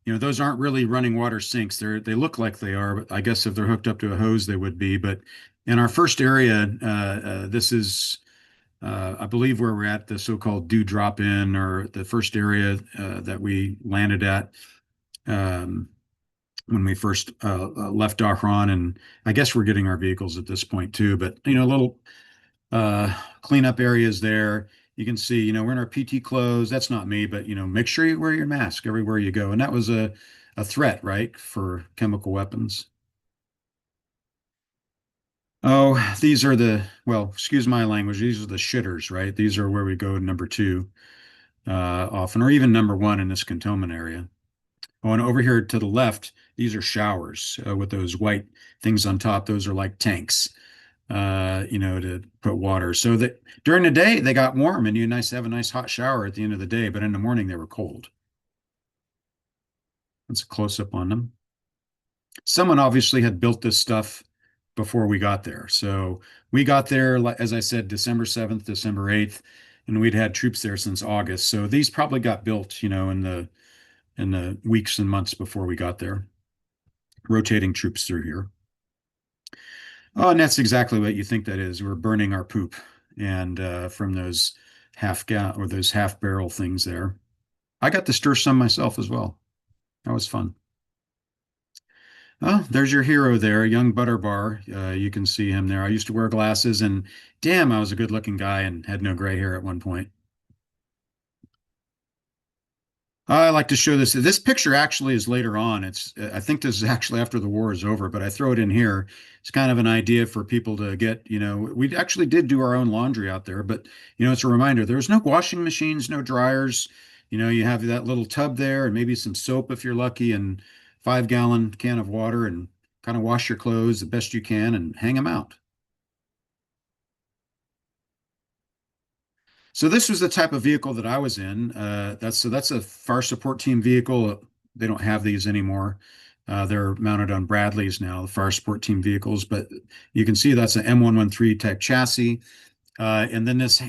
those aren't really running water sinks. They look like they are, but I guess if they're hooked up to a hose, they would be. But in our first area, this is, I believe, where we're at the so-called dew drop in, or the first area that we landed at um, when we first left Dahran. And I guess we're getting our vehicles at this point too. But little cleanup areas there. You can see, we're in our PT clothes. That's not me, but make sure you wear your mask everywhere you go. And that was a threat, right, for chemical weapons. Oh, these are well, excuse my language. These are the shitters, right? These are where we go number two, often, or even number one in this cantonment area. Oh, and over here to the left, these are showers with those white things on top. Those are like tanks, to put water. So that during the day they got warm and you nice have a nice hot shower at the end of the day, but in the morning they were cold. That's a close up on them. Someone obviously had built this stuff before we got there. So we got there, as I said, December 7th, December 8th, and we'd had troops there since August. So these probably got built, in the weeks and months before we got there, rotating troops through here. Oh, and that's exactly what you think that is. We're burning our poop, and from those those half barrel things there. I got to stir some myself as well. That was fun. Oh, there's your hero there, young Butterbar. You can see him there. I used to wear glasses, and damn, I was a good-looking guy and had no gray hair at one point. I like to show this. This picture actually is later on. I think this is actually after the war is over, but I throw it in here. It's kind of an idea for people to get, we actually did do our own laundry out there, but, it's a reminder there's no washing machines, no dryers. You have that little tub there and maybe some soap if you're lucky, and 5-gallon can of water, and kind of wash your clothes the best you can and hang them out. So this was the type of vehicle that I was in. That's a fire support team vehicle. They don't have these anymore. They're mounted on Bradleys now, the fire support team vehicles. But you can see that's an M113 type chassis. And then this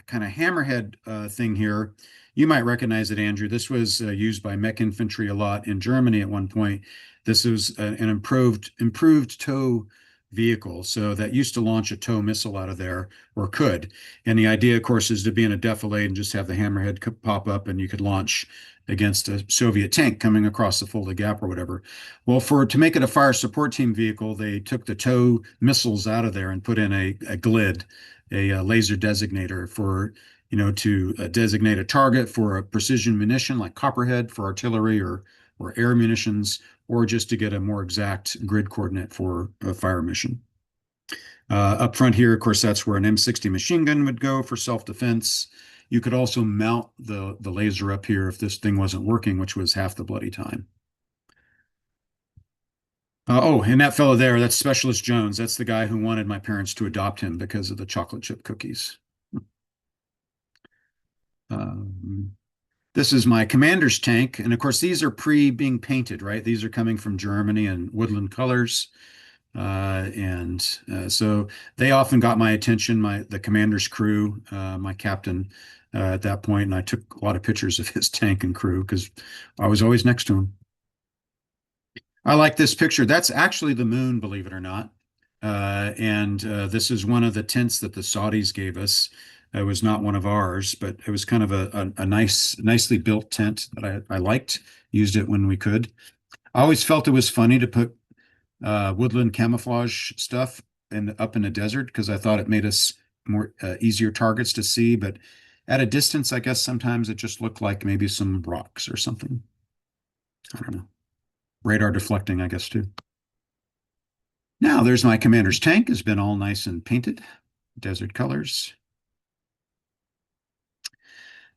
kind of hammerhead thing here, you might recognize it, Andrew. This was used by mech infantry a lot in Germany at one point. This was an improved tow vehicle. So that used to launch a tow missile out of there, or could. And the idea, of course, is to be in a defilade and just have the hammerhead pop up and you could launch against a Soviet tank coming across the Fulda Gap or whatever. Well, to make it a fire support team vehicle, they took the tow missiles out of there and put in a GLID, a laser designator for, to designate a target for a precision munition like Copperhead for artillery, or air munitions, or just to get a more exact grid coordinate for a fire mission. Up front here, of course, that's where an M60 machine gun would go for self-defense. You could also mount the laser up here if this thing wasn't working, which was half the bloody time. Oh, and that fellow there, that's Specialist Jones. That's the guy who wanted my parents to adopt him because of the chocolate chip cookies. Um, this is my commander's tank. And of course, these are pre being painted, right? These are coming from Germany and woodland colors. And so they often got my attention, the commander's crew, my captain at that point, and I took a lot of pictures of his tank and crew because I was always next to him. I like this picture. That's actually the moon, believe it or not. And this is one of the tents that the Saudis gave us. It was not one of ours, but it was kind of a nicely built tent that I liked. Used it when we could. I always felt it was funny to put woodland camouflage stuff up in the desert because I thought it made us more easier targets to see. But at a distance, I guess sometimes it just looked like maybe some rocks or something. I don't know. Radar deflecting, I guess, too. Now there's my commander's tank. Has been all nice and painted, desert colors.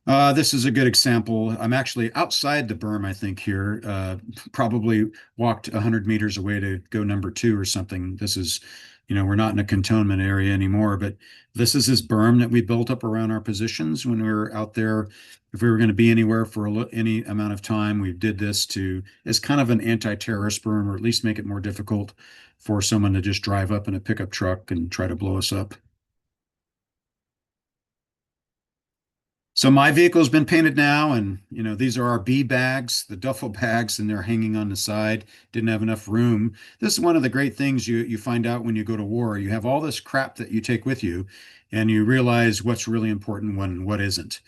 This is a good example. I'm actually outside the berm, I think, here. Probably walked 100 meters away to go number 2 or something. This is, we're not in a cantonment area anymore, but this is this berm that we built up around our positions when we were out there. If we were going to be anywhere for any amount of time, we did this as kind of an anti-terrorist berm, or at least make it more difficult for someone to just drive up in a pickup truck and try to blow us up. So my vehicle's been painted now, and these are our B bags, the duffel bags, and they're hanging on the side. Didn't have enough room. This is one of the great things you find out when you go to war. You have all this crap that you take with you, and you realize what's really important when what isn't.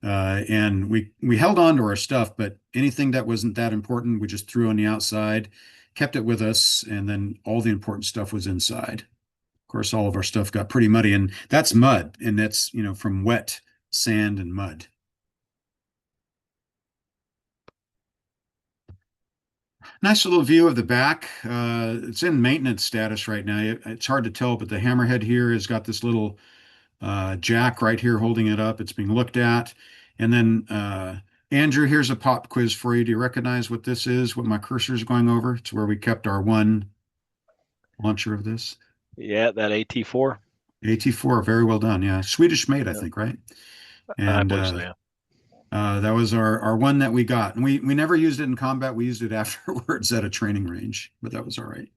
And we held on to our stuff, but anything that wasn't that important, we just threw on the outside, kept it with us, and then all the important stuff was inside. Of course, all of our stuff got pretty muddy, and that's mud, and that's from wet sand and mud. Nice little view of the back. It's in maintenance status right now. It's hard to tell, but the hammerhead here has got this little jack right here holding it up. It's being looked at. And then, Andrew, here's a pop quiz for you. Do you recognize what this is, what my cursor is going over? It's where we kept our one launcher of this. Yeah, that AT4. AT4, very well done. Yeah, Swedish made, I think, right? I And believe so, yeah. that was our one that we got. And we never used it in combat. We used it afterwards at a training range, but that was all right.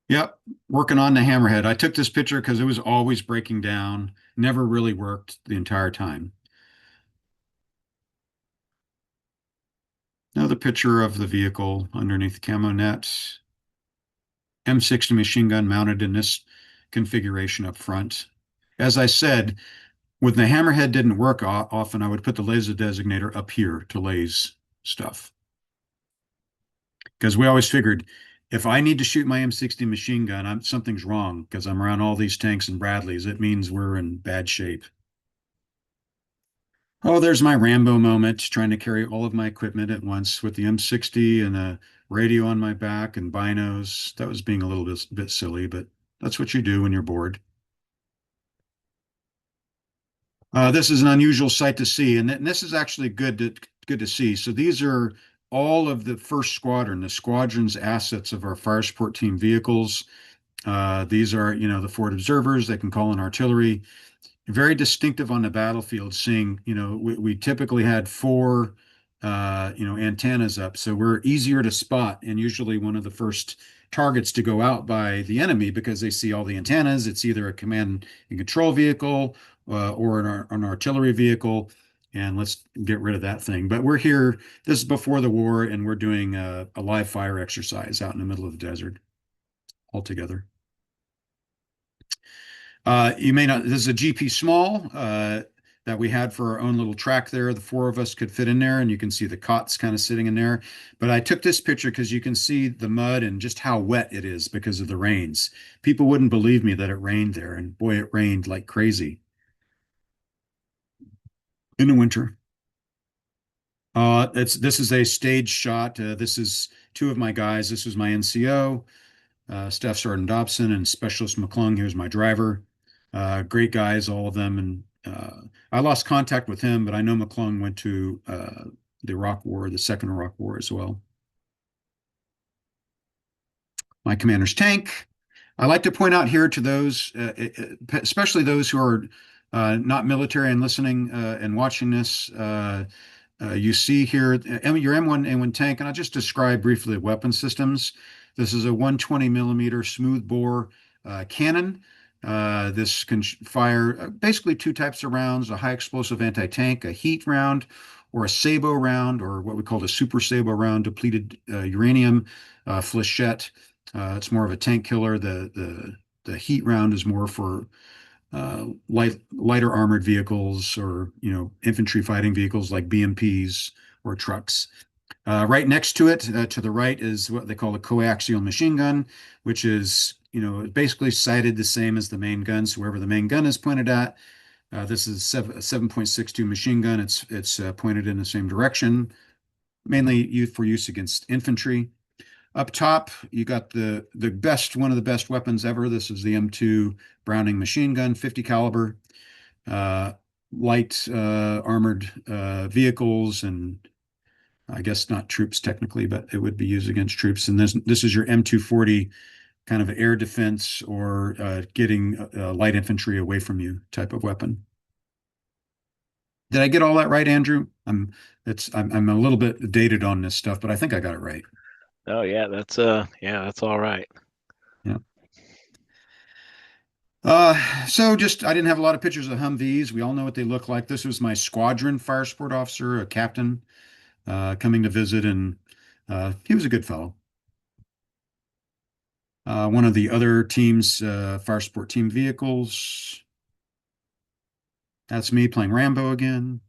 Yep, working on the hammerhead. I took this picture because it was always breaking down, never really worked the entire time. Another picture of the vehicle underneath the camo net. M60 machine gun mounted in this configuration up front. As I said, when the hammerhead didn't work often, I would put the laser designator up here to laze stuff. Because we always figured if I need to shoot my M60 machine gun, something's wrong because I'm around all these tanks and Bradleys. It means we're in bad shape. Oh, there's my Rambo moment, trying to carry all of my equipment at once with the M60 and a radio on my back and binos. That was being a little bit silly, but that's what you do when you're bored. This is an unusual sight to see, and this is actually good to see. So these are all of the first squadron, the squadron's assets of our fire support team vehicles. These are, the forward observers. They can call in artillery. Very distinctive on the battlefield, seeing, we typically had 4, antennas up. So we're easier to spot and usually one of the first targets to go out by the enemy because they see all the antennas. It's either a command and control vehicle or an artillery vehicle. And let's get rid of that thing. But we're here. This is before the war, and we're doing a live fire exercise out in the middle of the desert all together. You may not, this is a GP small that we had for our own little track there. The 4 of us could fit in there, and you can see the cots kind of sitting in there. But I took this picture because you can see the mud and just how wet it is because of the rains. People wouldn't believe me that it rained there, and boy, it rained like crazy in the winter. This is a stage shot. This is 2 of my guys. This was my NCO, Staff Sergeant Dobson, and Specialist McClung. Here's my driver. Great guys, all of them. And I lost contact with him, but I know McClung went to the Iraq War, the second Iraq War as well. My commander's tank. I like to point out here to those, especially those who are not military and listening and watching this, You see here your M1A1 tank, and I'll just describe briefly the weapon systems. This is a 120 millimeter smooth bore cannon. This can fire basically two types of rounds: a high explosive anti-tank, a heat round, or a sabot round, or what we call a super sabot round, depleted uranium flechette. It's more of a tank killer. The heat round is more for lighter armored vehicles, or infantry fighting vehicles like BMPs or trucks. Right next to it, to the right, is what they call a coaxial machine gun, which is basically sighted the same as the main gun. So wherever the main gun is pointed at, this is a 7.62 machine gun. It's pointed in the same direction, mainly used for use against infantry. Up top, you got one of the best weapons ever. This is the M2 Browning machine gun, 50 caliber, uh, light armored vehicles, and I guess not troops technically, but it would be used against troops. And this is your M240 kind of air defense, or getting light infantry away from you type of weapon. Did I get all that right, Andrew? I'm a little bit dated on this stuff, but I think I got it right. Oh yeah, that's all right. Yeah. So just I didn't have a lot of pictures of Humvees. We all know what they look like. This was my squadron fire support officer, a captain, coming to visit, and he was a good fellow. One of the other team's fire support team vehicles. That's me playing Rambo again.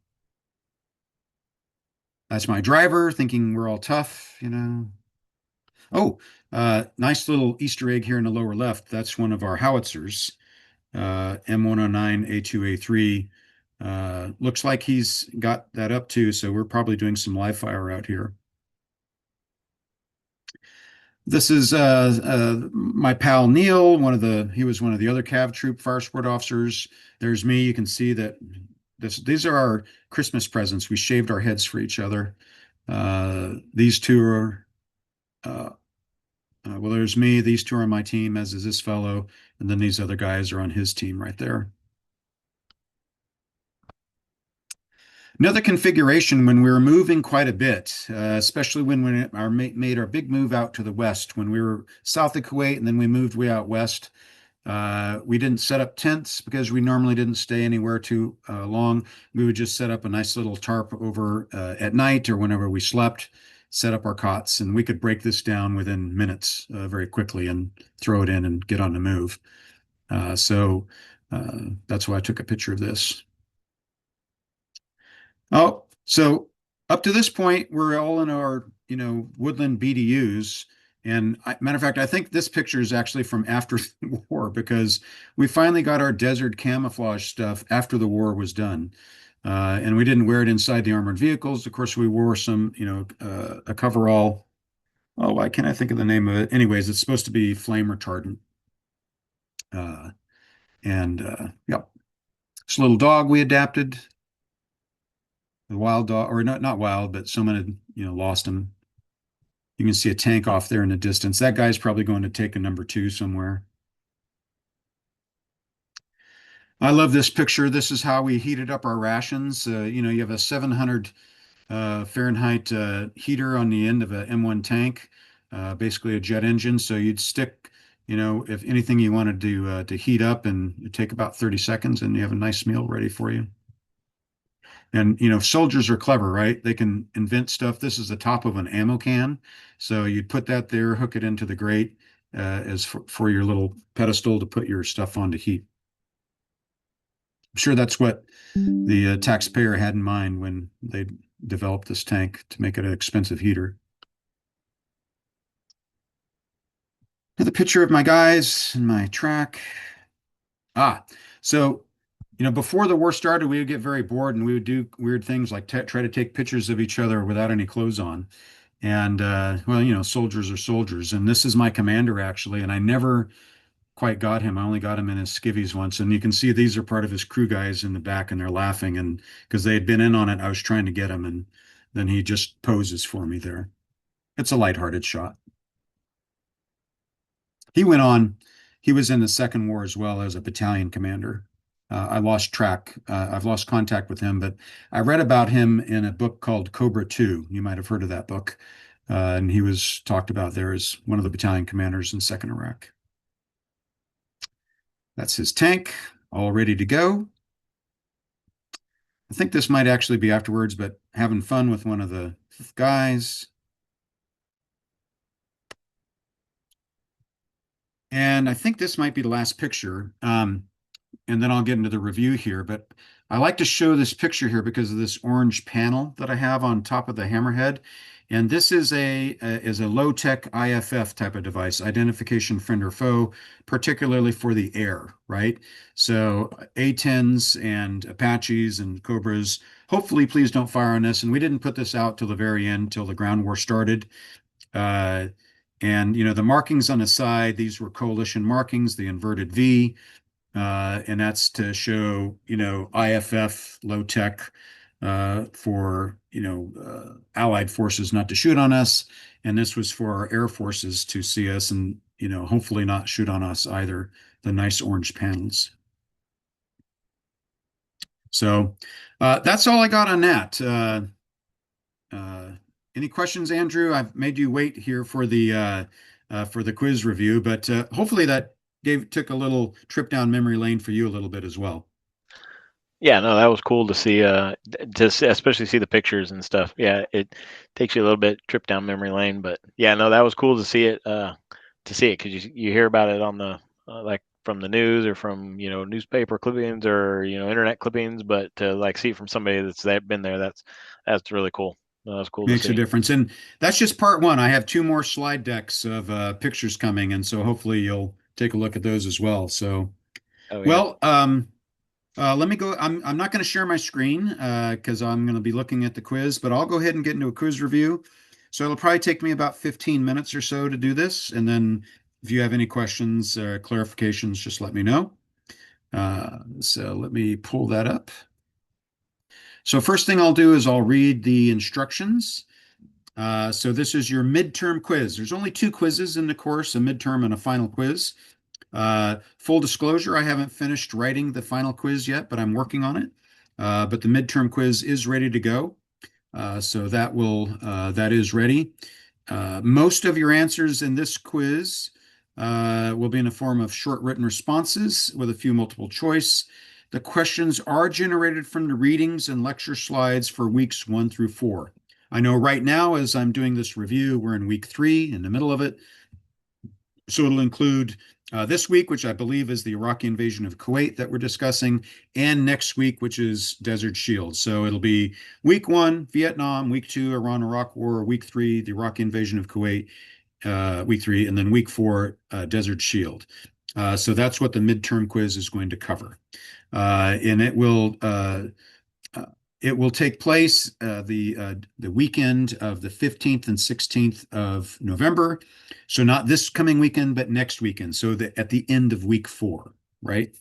That's my driver thinking we're all tough. Oh, nice little Easter egg here in the lower left. That's one of our howitzers, M109 A2A3. Looks like he's got that up too, so we're probably doing some live fire out here. This is my pal Neil, he was one of the other Cav Troop fire support officers. There's me. You can see that these are our Christmas presents. We shaved our heads for each other. These two are, well, there's me. These two are on my team, as is this fellow. And then these other guys are on his team right there. Another configuration when we were moving quite a bit, especially when we made our big move out to the west, when we were south of Kuwait and then we moved way out west. We didn't set up tents because we normally didn't stay anywhere too long. We would just set up a nice little tarp over at night or whenever we slept, set up our cots, and we could break this down within minutes very quickly and throw it in and get on the move. So that's why I took a picture of this. Oh, so up to this point, we're all in our, woodland BDUs. And matter of fact, I think this picture is actually from after the war, because we finally got our desert camouflage stuff after the war was done. And we didn't wear it inside the armored vehicles. Of course, we wore some, a coverall. Oh, why can't I think of the name of it? Anyways, it's supposed to be flame retardant. And yep, this little dog we adapted. The wild dog, or not wild, but someone had, lost him. You can see a tank off there in the distance. That guy's probably going to take a number 2 somewhere. I love this picture. This is how we heated up our rations. You have a 700 Fahrenheit heater on the end of a M1 tank, basically a jet engine. So you'd stick, if anything you wanted to heat up, and it'd take about 30 seconds, and you have a nice meal ready for you. And soldiers are clever, right? They can invent stuff. This is the top of an ammo can, so you'd put that there, hook it into the grate as for your little pedestal to put your stuff on to heat. I'm sure that's what the taxpayer had in mind when they developed this tank, to make it an expensive heater. Another picture of my guys and my track. So before the war started, we would get very bored and we would do weird things like try to take pictures of each other without any clothes on. And well, soldiers are soldiers. And this is my commander, actually, and I never quite got him. I only got him in his skivvies once. And you can see these are part of his crew guys in the back, and they're laughing. And because they had been in on it, I was trying to get him, and then he just poses for me there. It's a lighthearted shot. He went on, he was in the Second War as well as a battalion commander. I lost track. I've lost contact with him, but I read about him in a book called Cobra 2. You might have heard of that book. And he was talked about there as one of the battalion commanders in Second Iraq. That's his tank, all ready to go. I think this might actually be afterwards, but having fun with one of the guys. And I think this might be the last picture. And then I'll get into the review here. But I like to show this picture here because of this orange panel that I have on top of the hammerhead. And this is a low-tech IFF type of device, identification friend or foe, particularly for the air, right? So A-10s and Apaches and Cobras, hopefully please don't fire on this. And we didn't put this out till the very end, till the ground war started. Uh, and, the markings on the side, these were coalition markings, the inverted V. And that's to show, IFF low tech for, Allied forces not to shoot on us. And this was for our air forces to see us and, hopefully not shoot on us either, the nice orange panels. So that's all I got on that. Any questions, Andrew? I've made you wait here for the quiz review, but hopefully that took a little trip down memory lane for you a little bit as well. Yeah, no, that was cool to see. Especially see the pictures and stuff. Yeah, it takes you a little bit trip down memory lane, but yeah, no, that was cool to see it. Because you hear about it on the like from the news or from newspaper clippings or internet clippings, but to like see it from somebody that's been there, that's really cool. No, that's cool to Makes a see. difference. And that's just part one. I have two more slide decks of pictures coming, and so hopefully you'll take a look at those as well. So, Oh yeah. well, let me go. I'm not going to share my screen because I'm going to be looking at the quiz, but I'll go ahead and get into a quiz review. So it'll probably take me about 15 minutes or so to do this. And then if you have any questions or clarifications, just let me know. So let me pull that up. So first thing I'll do is I'll read the instructions. So this is your midterm quiz. There's only two quizzes in the course, a midterm and a final quiz. Full disclosure, I haven't finished writing the final quiz yet, but I'm working on it. But the midterm quiz is ready to go. So that is ready. Most of your answers in this quiz will be in the form of short written responses with a few multiple choice. The questions are generated from the readings and lecture slides for weeks 1 through 4. I know right now, as I'm doing this review, we're in week 3, in the middle of it. So it'll include this week, which I believe is the Iraqi invasion of Kuwait that we're discussing, and next week, which is Desert Shield. So it'll be week 1, Vietnam, week 2, Iran-Iraq War, week 3, the Iraqi invasion of Kuwait, week 3, and then week 4, Desert Shield. So that's what the midterm quiz is going to cover. And it will take place the weekend of the 15th and 16th of November. So not this coming weekend, but next weekend. So at the end of week 4, right?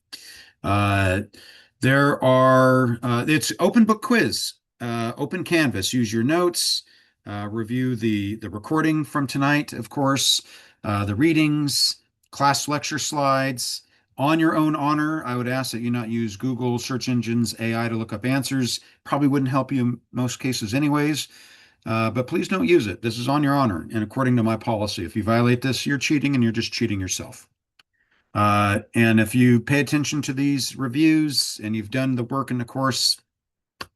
It's open book quiz, open canvas. Use your notes, review the recording from tonight, of course, the readings, class lecture slides. On your own honor, I would ask that you not use Google search engines, AI to look up answers. Probably wouldn't help you in most cases anyways, but please don't use it. This is on your honor and according to my policy. If you violate this, you're cheating and you're just cheating yourself. And if you pay attention to these reviews and you've done the work in the course,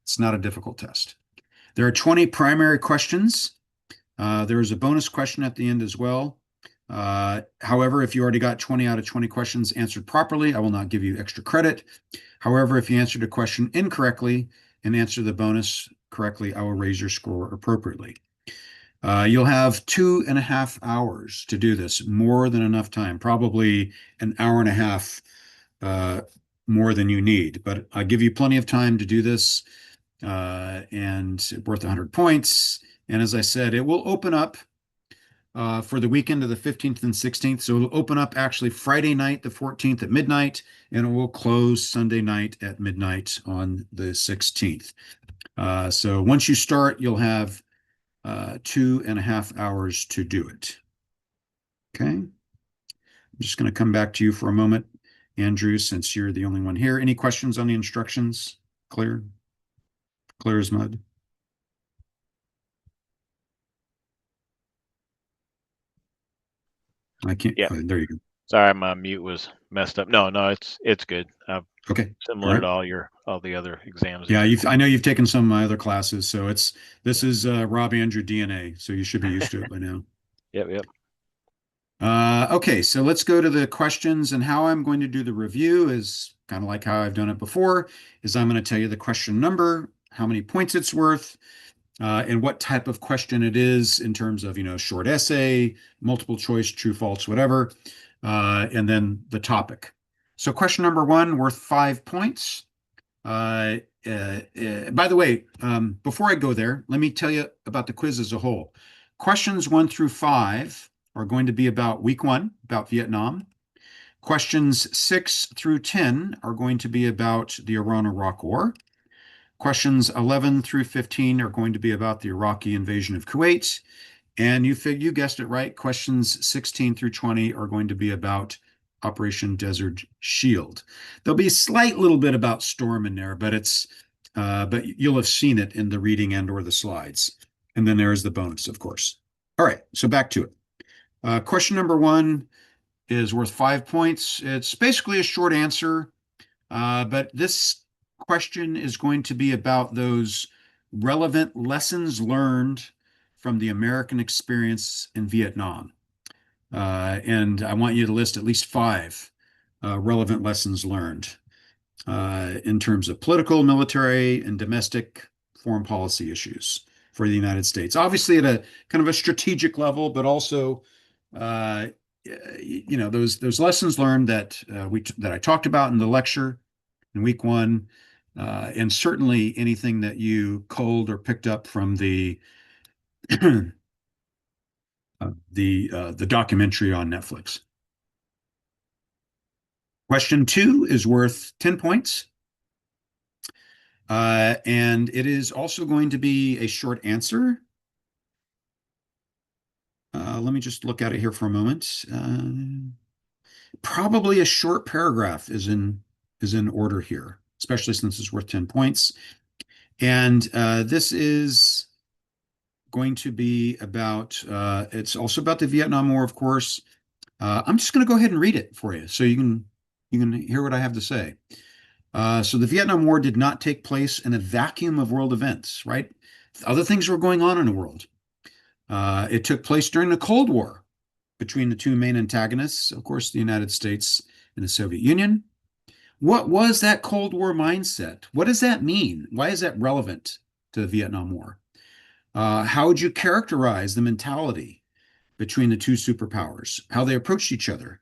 it's not a difficult test. There are 20 primary questions. There is a bonus question at the end as well. However, if you already got 20 out of 20 questions answered properly, I will not give you extra credit. However, if you answered a question incorrectly and answer the bonus correctly, I will raise your score appropriately. You'll have 2.5 hours to do this, more than enough time, probably an hour and a half more than you need. But I give you plenty of time to do this and worth 100 points. And as I said, it will open up for the weekend of the 15th and 16th. So it'll open up actually Friday night, the 14th at midnight, and it will close Sunday night at midnight on the 16th. So once you start, you'll have 2.5 hours to do it. Okay. I'm just going to come back to you for a moment Andrew, since you're the only one here. Any questions on the instructions? Clear? Clear as mud? I can't. Yeah. Oh, there you go. Sorry, my mute was messed up. No, it's good. Okay. Similar All to right. all the other exams. Yeah, I know you've taken some of my other classes, so this Yeah. is Rob Andrew DNA, so you should be used to it by now. Yep. Okay, so let's go to the questions, and how I'm going to do the review is kind of like how I've done it before, is I'm going to tell you the question number, how many points it's worth, and what type of question it is in terms of, short essay, multiple choice, true, false, whatever, and then the topic. So question number one, worth 5 points. By the way, before I go there, let me tell you about the quiz as a whole. Questions 1 through 5 are going to be about week 1, about Vietnam. Questions 6 through 10 are going to be about the Iran-Iraq War. Questions 11 through 15 are going to be about the Iraqi invasion of Kuwait. And you guessed it right. Questions 16 through 20 are going to be about Operation Desert Shield. There'll be a slight little bit about Storm in there, but you'll have seen it in the reading and or the slides. And then there is the bonus, of course. All right, so back to it. Question number 1 is worth 5 points. It's basically a short answer, but this question is going to be about those relevant lessons learned from the American experience in Vietnam. And I want you to list at least 5 relevant lessons learned in terms of political, military, and domestic foreign policy issues for the United States. Obviously, at a kind of a strategic level, but also, those lessons learned that that I talked about in the lecture in week 1, and certainly anything that you culled or picked up from the the documentary on Netflix. Question 2 is worth 10 points. And it is also going to be a short answer. Let me just look at it here for a moment. Probably a short paragraph is in order here, especially since it's worth 10 points. And this is going to be about, it's also about the Vietnam War, of course. I'm just going to go ahead and read it for you so you can hear what I have to say. So the Vietnam War did not take place in a vacuum of world events, right? Other things were going on in the world. It took place during the Cold War between the two main antagonists, of course, the United States and the Soviet Union. What was that Cold War mindset? What does that mean? Why is that relevant to the Vietnam War? How would you characterize the mentality between the two superpowers, how they approached each other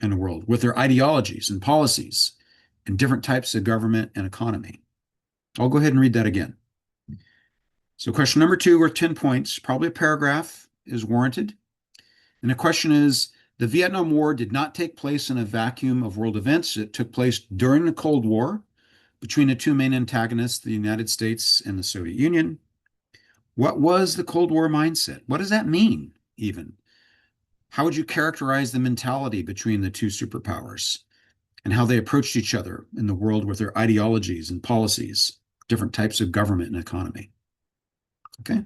in the world with their ideologies and policies and different types of government and economy? I'll go ahead and read that again. So question number 2 worth 10 points, probably a paragraph is warranted. And the question is, the Vietnam War did not take place in a vacuum of world events. It took place during the Cold War between the two main antagonists, the United States and the Soviet Union. What was the Cold War mindset? What does that mean, even? How would you characterize the mentality between the two superpowers and how they approached each other in the world with their ideologies and policies, different types of government and economy? Okay.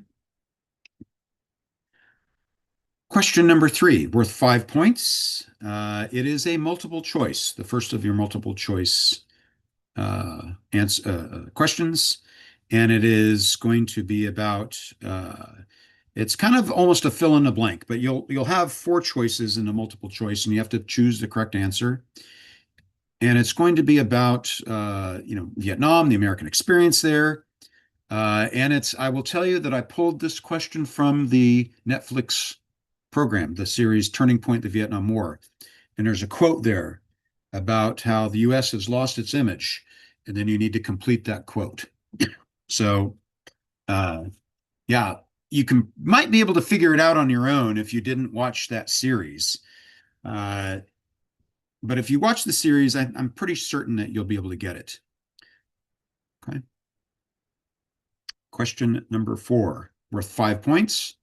Question number 3, worth 5 points. It is a multiple choice, the first of your multiple choice questions. And it is going to be about, it's kind of almost a fill in the blank, but you'll have 4 choices in the multiple choice and you have to choose the correct answer. And it's going to be about, Vietnam, the American experience there. And I will tell you that I pulled this question from the Netflix program, the series Turning Point, the Vietnam War. And there's a quote there about how the U.S. has lost its image. And then you need to complete that quote. So, yeah, might be able to figure it out on your own if you didn't watch that series. But if you watch the series, I'm pretty certain that you'll be able to get it. Okay. Question number 4, worth 5 points.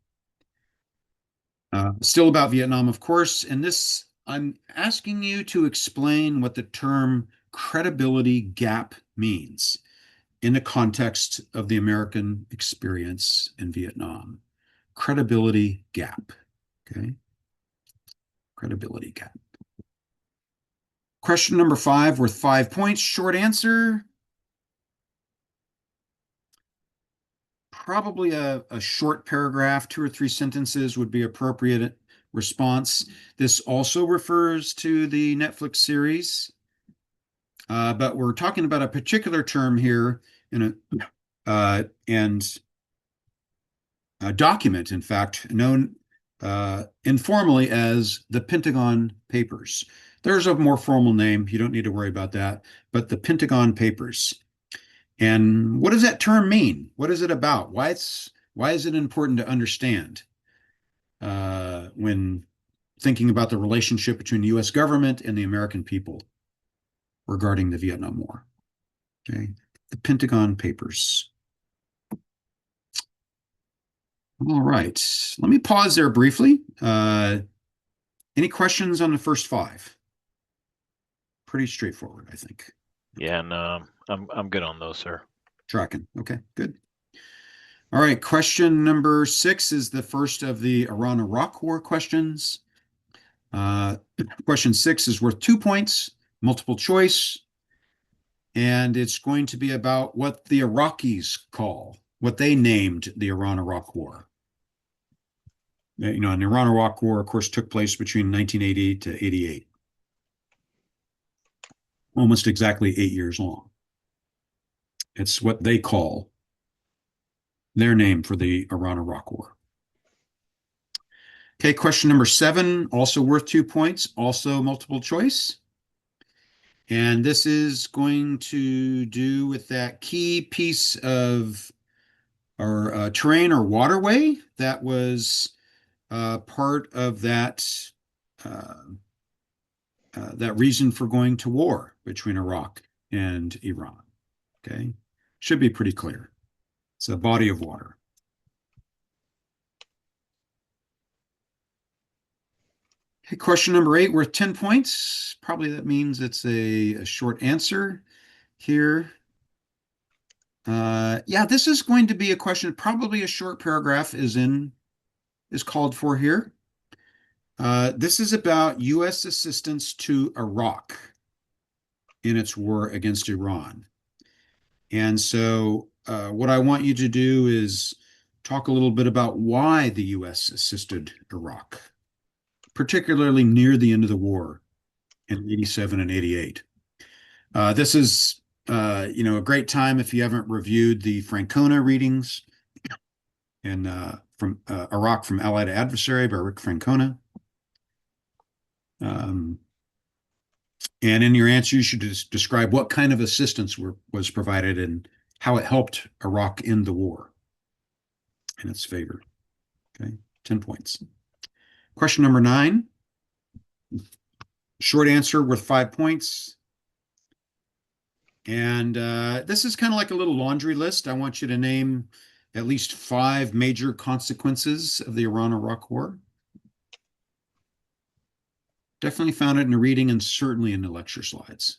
Still about Vietnam, of course. And this I'm asking you to explain what the term credibility gap means in the context of the American experience in Vietnam. Credibility gap. Okay. Credibility gap. Question number 5, worth 5 points. Short answer. Probably a short paragraph, 2 or 3 sentences would be appropriate response. This also refers to the Netflix series, but we're talking about a particular term here in and a document, in fact, known informally as the Pentagon Papers. There's a more formal name. You don't need to worry about that, but the Pentagon Papers. And what does that term mean? What is it about? Why is it important to understand when thinking about the relationship between the U.S. government and the American people regarding the Vietnam War? Okay, the Pentagon Papers. All right, let me pause there briefly. Any questions on the first 5? Pretty straightforward, I think. Yeah, no, I'm good on those, sir. Tracking. Okay, good. All right, question number 6 is the first of the Iran-Iraq War questions. Question 6 is worth 2 points, multiple choice, and it's going to be about what the Iraqis call, what they named the Iran-Iraq War. You know, an Iran-Iraq War, of course, took place between 1980 to 88. Almost exactly 8 years long. It's what they call their name for the Iran-Iraq War. Okay, question number 7, also worth 2 points, also multiple choice. And this is going to do with that key piece of our terrain or waterway that was part of that that reason for going to war between Iraq and Iran. Okay, should be pretty clear. It's a body of water. Okay, question number 8, worth 10 points. Probably that means it's a short answer here. Yeah, this is going to be a question, probably a short paragraph is called for here. This is about U.S. assistance to Iraq in its war against Iran. And so what I want you to do is talk a little bit about why the U.S. assisted Iraq, particularly near the end of the war in 87 and 88. This is, a great time if you haven't reviewed the Francona readings and from Iraq from Ally to Adversary by Rick Francona. And in your answer, you should describe what kind of assistance was provided and how it helped Iraq end the war in its favor. Okay, 10 points. Question number 9. Short answer worth 5 points. And this is kind of like a little laundry list. I want you to name at least 5 major consequences of the Iran-Iraq War. Definitely found it in the reading and certainly in the lecture slides.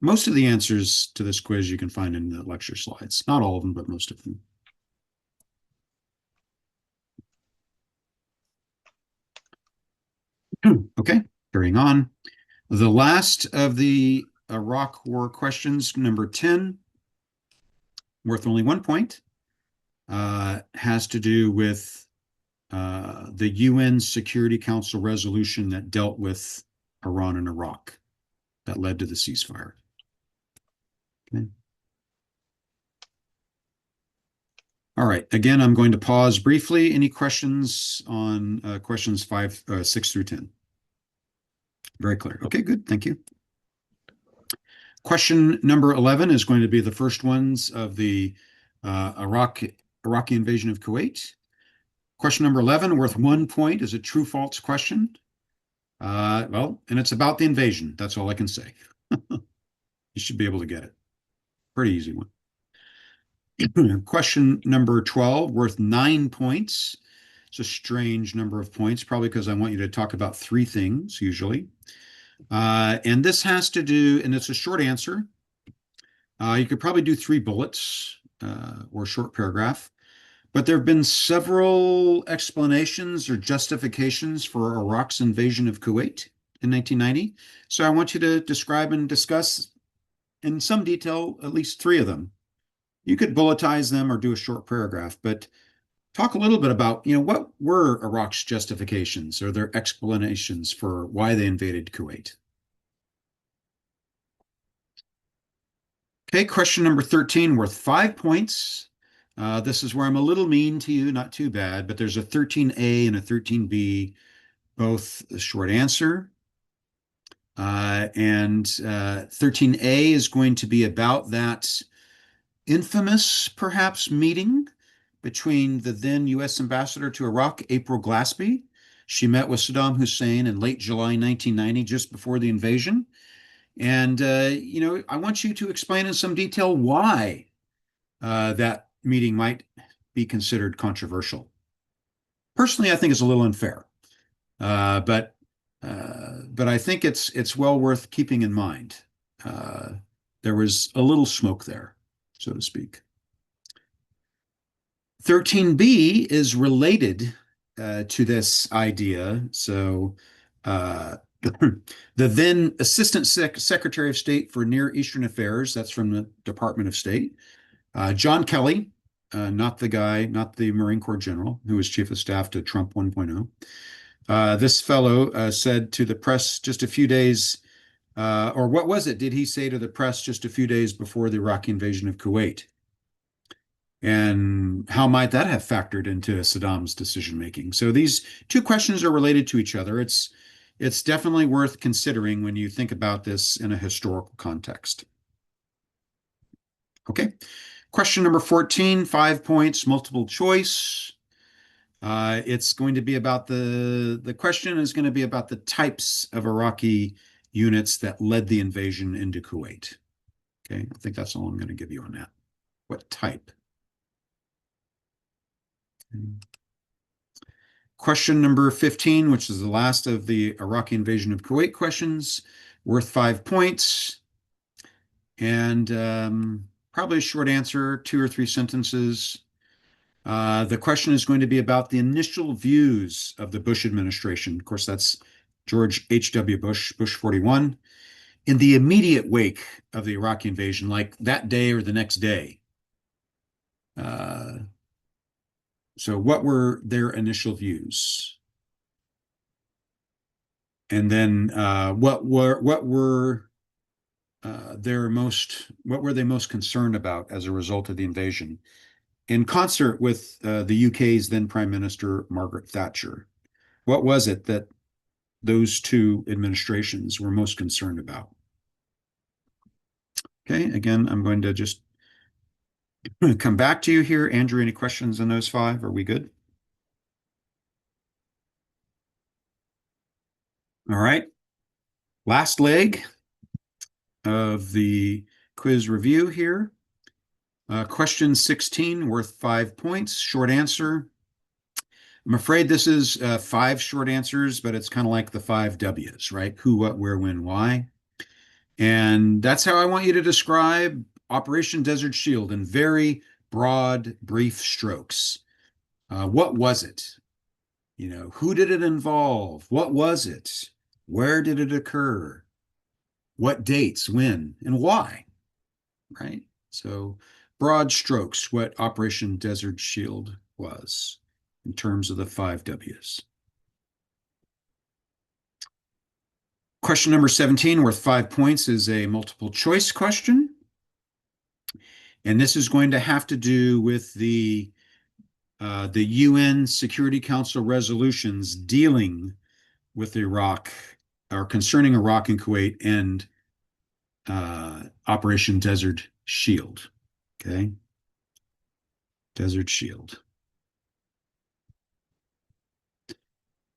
Most of the answers to this quiz you can find in the lecture slides. Not all of them, but most of them. Okay, carrying on. The last of the Iraq War questions, number 10, worth only 1 point, has to do with the UN Security Council resolution that dealt with Iran and Iraq that led to the ceasefire. Okay. All right. Again, I'm going to pause briefly. Any questions on questions 6 through 10? Very clear. Okay, good. Thank you. Question number 11 is going to be the first ones of the Iraqi invasion of Kuwait. Question number 11, worth 1 point, is a true-false question. Well, and it's about the invasion. That's all I can say. You should be able to get it. Pretty easy one. Question number 12, worth 9 points. It's a strange number of points, probably because I want you to talk about three things usually. And this has to do, and it's a short answer. You could probably do three bullets or a short paragraph. But there have been several explanations or justifications for Iraq's invasion of Kuwait in 1990. So I want you to describe and discuss in some detail at least three of them. You could bulletize them or do a short paragraph, but talk a little bit about, what were Iraq's justifications or their explanations for why they invaded Kuwait? Okay, question number 13, worth 5 points. This is where I'm a little mean to you, not too bad, but there's a 13A and a 13B, both a short answer. And 13A is going to be about that infamous, perhaps, meeting between the then U.S. ambassador to Iraq, April Glaspie. She met with Saddam Hussein in late July 1990, just before the invasion. And, I want you to explain in some detail why that meeting might be considered controversial. Personally, I think it's a little unfair, but I think it's well worth keeping in mind. There was a little smoke there, so to speak. 13B is related to this idea. So the then Assistant Secretary of State for Near Eastern Affairs, that's from the Department of State, John Kelly, not the Marine Corps general who was chief of staff to Trump 1.0. This fellow said to the press just a few days, or what was it? Did he say to the press just a few days before the Iraqi invasion of Kuwait? And how might that have factored into Saddam's decision making? So these two questions are related to each other. It's definitely worth considering when you think about this in a historical context. Okay. Question number 14, 5 points, multiple choice. It's going to be about the question is going to be about the types of Iraqi units that led the invasion into Kuwait. Okay, I think that's all I'm going to give you on that. What type? Okay. Question number 15, which is the last of the Iraqi invasion of Kuwait questions, worth 5 points. And probably a short answer, 2 or 3 sentences. The question is going to be about the initial views of the Bush administration. Of course, that's George H.W. Bush, Bush 41, in the immediate wake of the Iraqi invasion, like that day or the next day. So what were their initial views? And then what were they most concerned about as a result of the invasion? In concert with the UK's then Prime Minister Margaret Thatcher, what was it that those two administrations were most concerned about? Okay, again, I'm going to just come back to you here. Andrew, any questions on those 5? Are we good? All right. Last leg of the quiz review here. Question 16, worth 5 points, short answer. I'm afraid this is 5 short answers, but it's kind of like the 5 W's, right? Who, what, where, when, why. And that's how I want you to describe Operation Desert Shield in very broad, brief strokes. What was it? Who did it involve? What was it? Where did it occur? What dates, when, and why? Right? So broad strokes, what Operation Desert Shield was in terms of the 5 W's. Question number 17, worth 5 points, is a multiple choice question. And this is going to have to do with the UN Security Council resolutions dealing with Iraq or concerning Iraq and Kuwait and Operation Desert Shield. Okay. Desert Shield.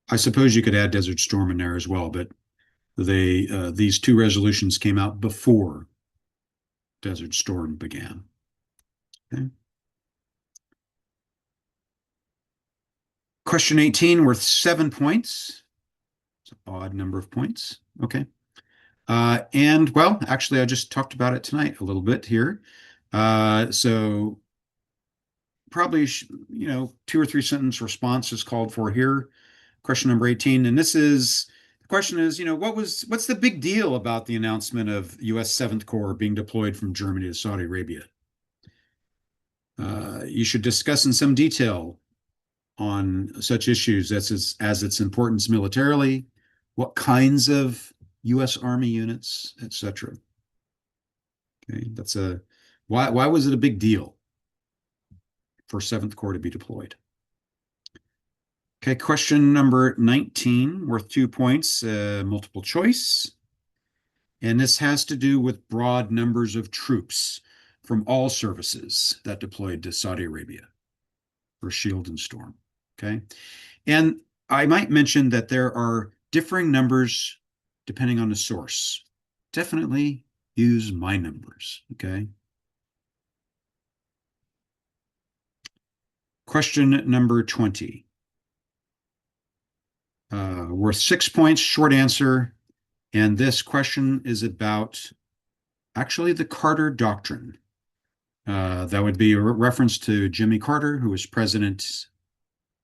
I suppose you could add Desert Storm in there as well, but these 2 resolutions came out before Desert Storm began. Okay. Question 18 worth 7 points. It's an odd number of points. Okay. And well, actually, I just talked about it tonight a little bit here. So probably, 2 or 3 sentence response is called for here. Question number 18. And the question is, what's the big deal about the announcement of U.S. 7th Corps being deployed from Germany to Saudi Arabia? You should discuss in some detail on such issues as its importance militarily, what kinds of U.S. Army units, etc. Okay, why was it a big deal for 7th Corps to be deployed? Okay, question number 19, worth 2 points, multiple choice. And this has to do with broad numbers of troops from all services that deployed to Saudi Arabia for Shield and Storm. Okay. And I might mention that there are differing numbers depending on the source. Definitely use my numbers. Okay. Question number 20. Worth 6 points, short answer. And this question is about actually the Carter Doctrine. That would be a reference to Jimmy Carter, who was president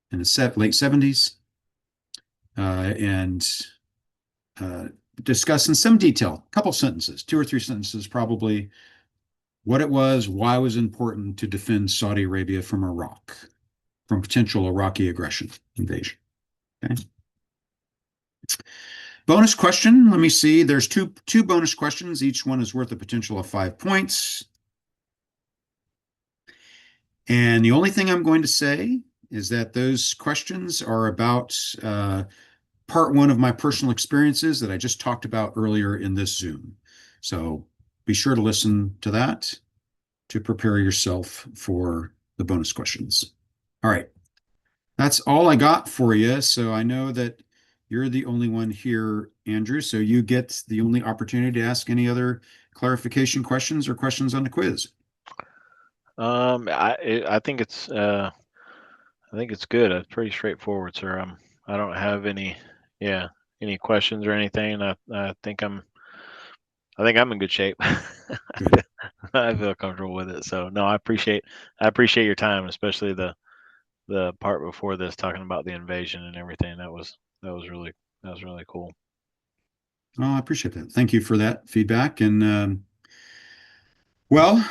in the late 70s, and discuss in some detail, a couple sentences, 2 or 3 sentences probably, what it was, why it was important to defend Saudi Arabia from Iraq, from potential Iraqi aggression, invasion. Okay. Bonus question. Let me see. There's two bonus questions. Each one is worth a potential of 5 points. And the only thing I'm going to say is that those questions are about part one of my personal experiences that I just talked about earlier in this Zoom. So be sure to listen to that to prepare yourself for the bonus questions. All right. That's all I got for you. So I know that you're the only one here, Andrew. So you get the only opportunity to ask any other clarification questions or questions on the quiz. I think it's good. It's pretty straightforward, sir. I don't have any questions or anything. I think I'm in good shape. Good. I feel comfortable with it. So no, I appreciate your time, especially the part before this talking about the invasion and everything. That was really cool. Oh, I appreciate that. Thank you for that feedback. And well,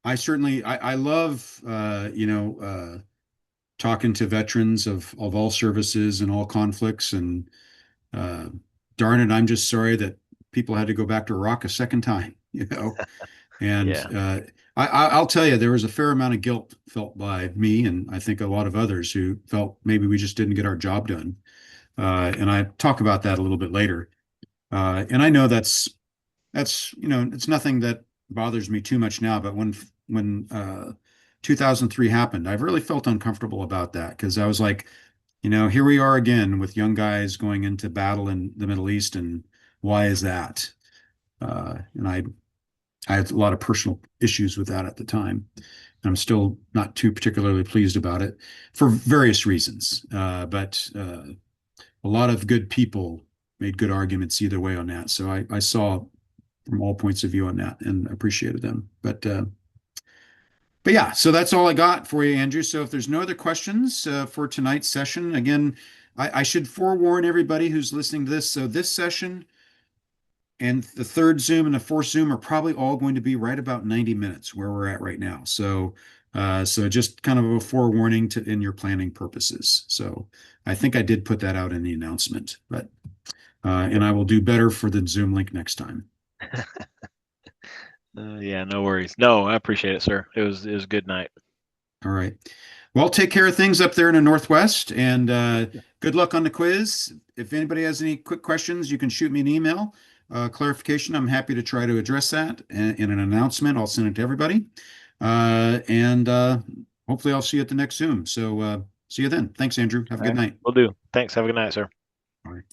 I love talking to veterans of all services and all conflicts. And uh, darn it, I'm just sorry that people had to go back to Iraq a second time. And Yeah. I'll tell you, there was a fair amount of guilt felt by me, and I think a lot of others who felt maybe we just didn't get our job done. And I talk about that a little bit later. And I know that's it's nothing that bothers me too much now, but when 2003 happened, I've really felt uncomfortable about that because I was like, here we are again with young guys going into battle in the Middle East, and why is that? And I had a lot of personal issues with that at the time. I'm still not too particularly pleased about it for various reasons. But a lot of good people made good arguments either way on that. So I saw from all points of view on that and appreciated them. But yeah, so that's all I got for you, Andrew. So if there's no other questions for tonight's session, again, I should forewarn everybody who's listening to this. So this session and the third Zoom and the fourth Zoom are probably all going to be right about 90 minutes where we're at right now. So just kind of a forewarning in your planning purposes. So I think I did put that out in the announcement, but and I will do better for the Zoom link next time. Yeah, no worries. No, I appreciate it, sir. It was a good night. All right. Well, take care of things up there in the Northwest, and good luck on the quiz. If anybody has any quick questions, you can shoot me an email. Clarification, I'm happy to try to address that in an announcement. I'll send it to everybody. And hopefully I'll see you at the next Zoom. So see you then. Thanks, Andrew. Have a All good right. night. Will do. Thanks. Have a good night, sir. All right.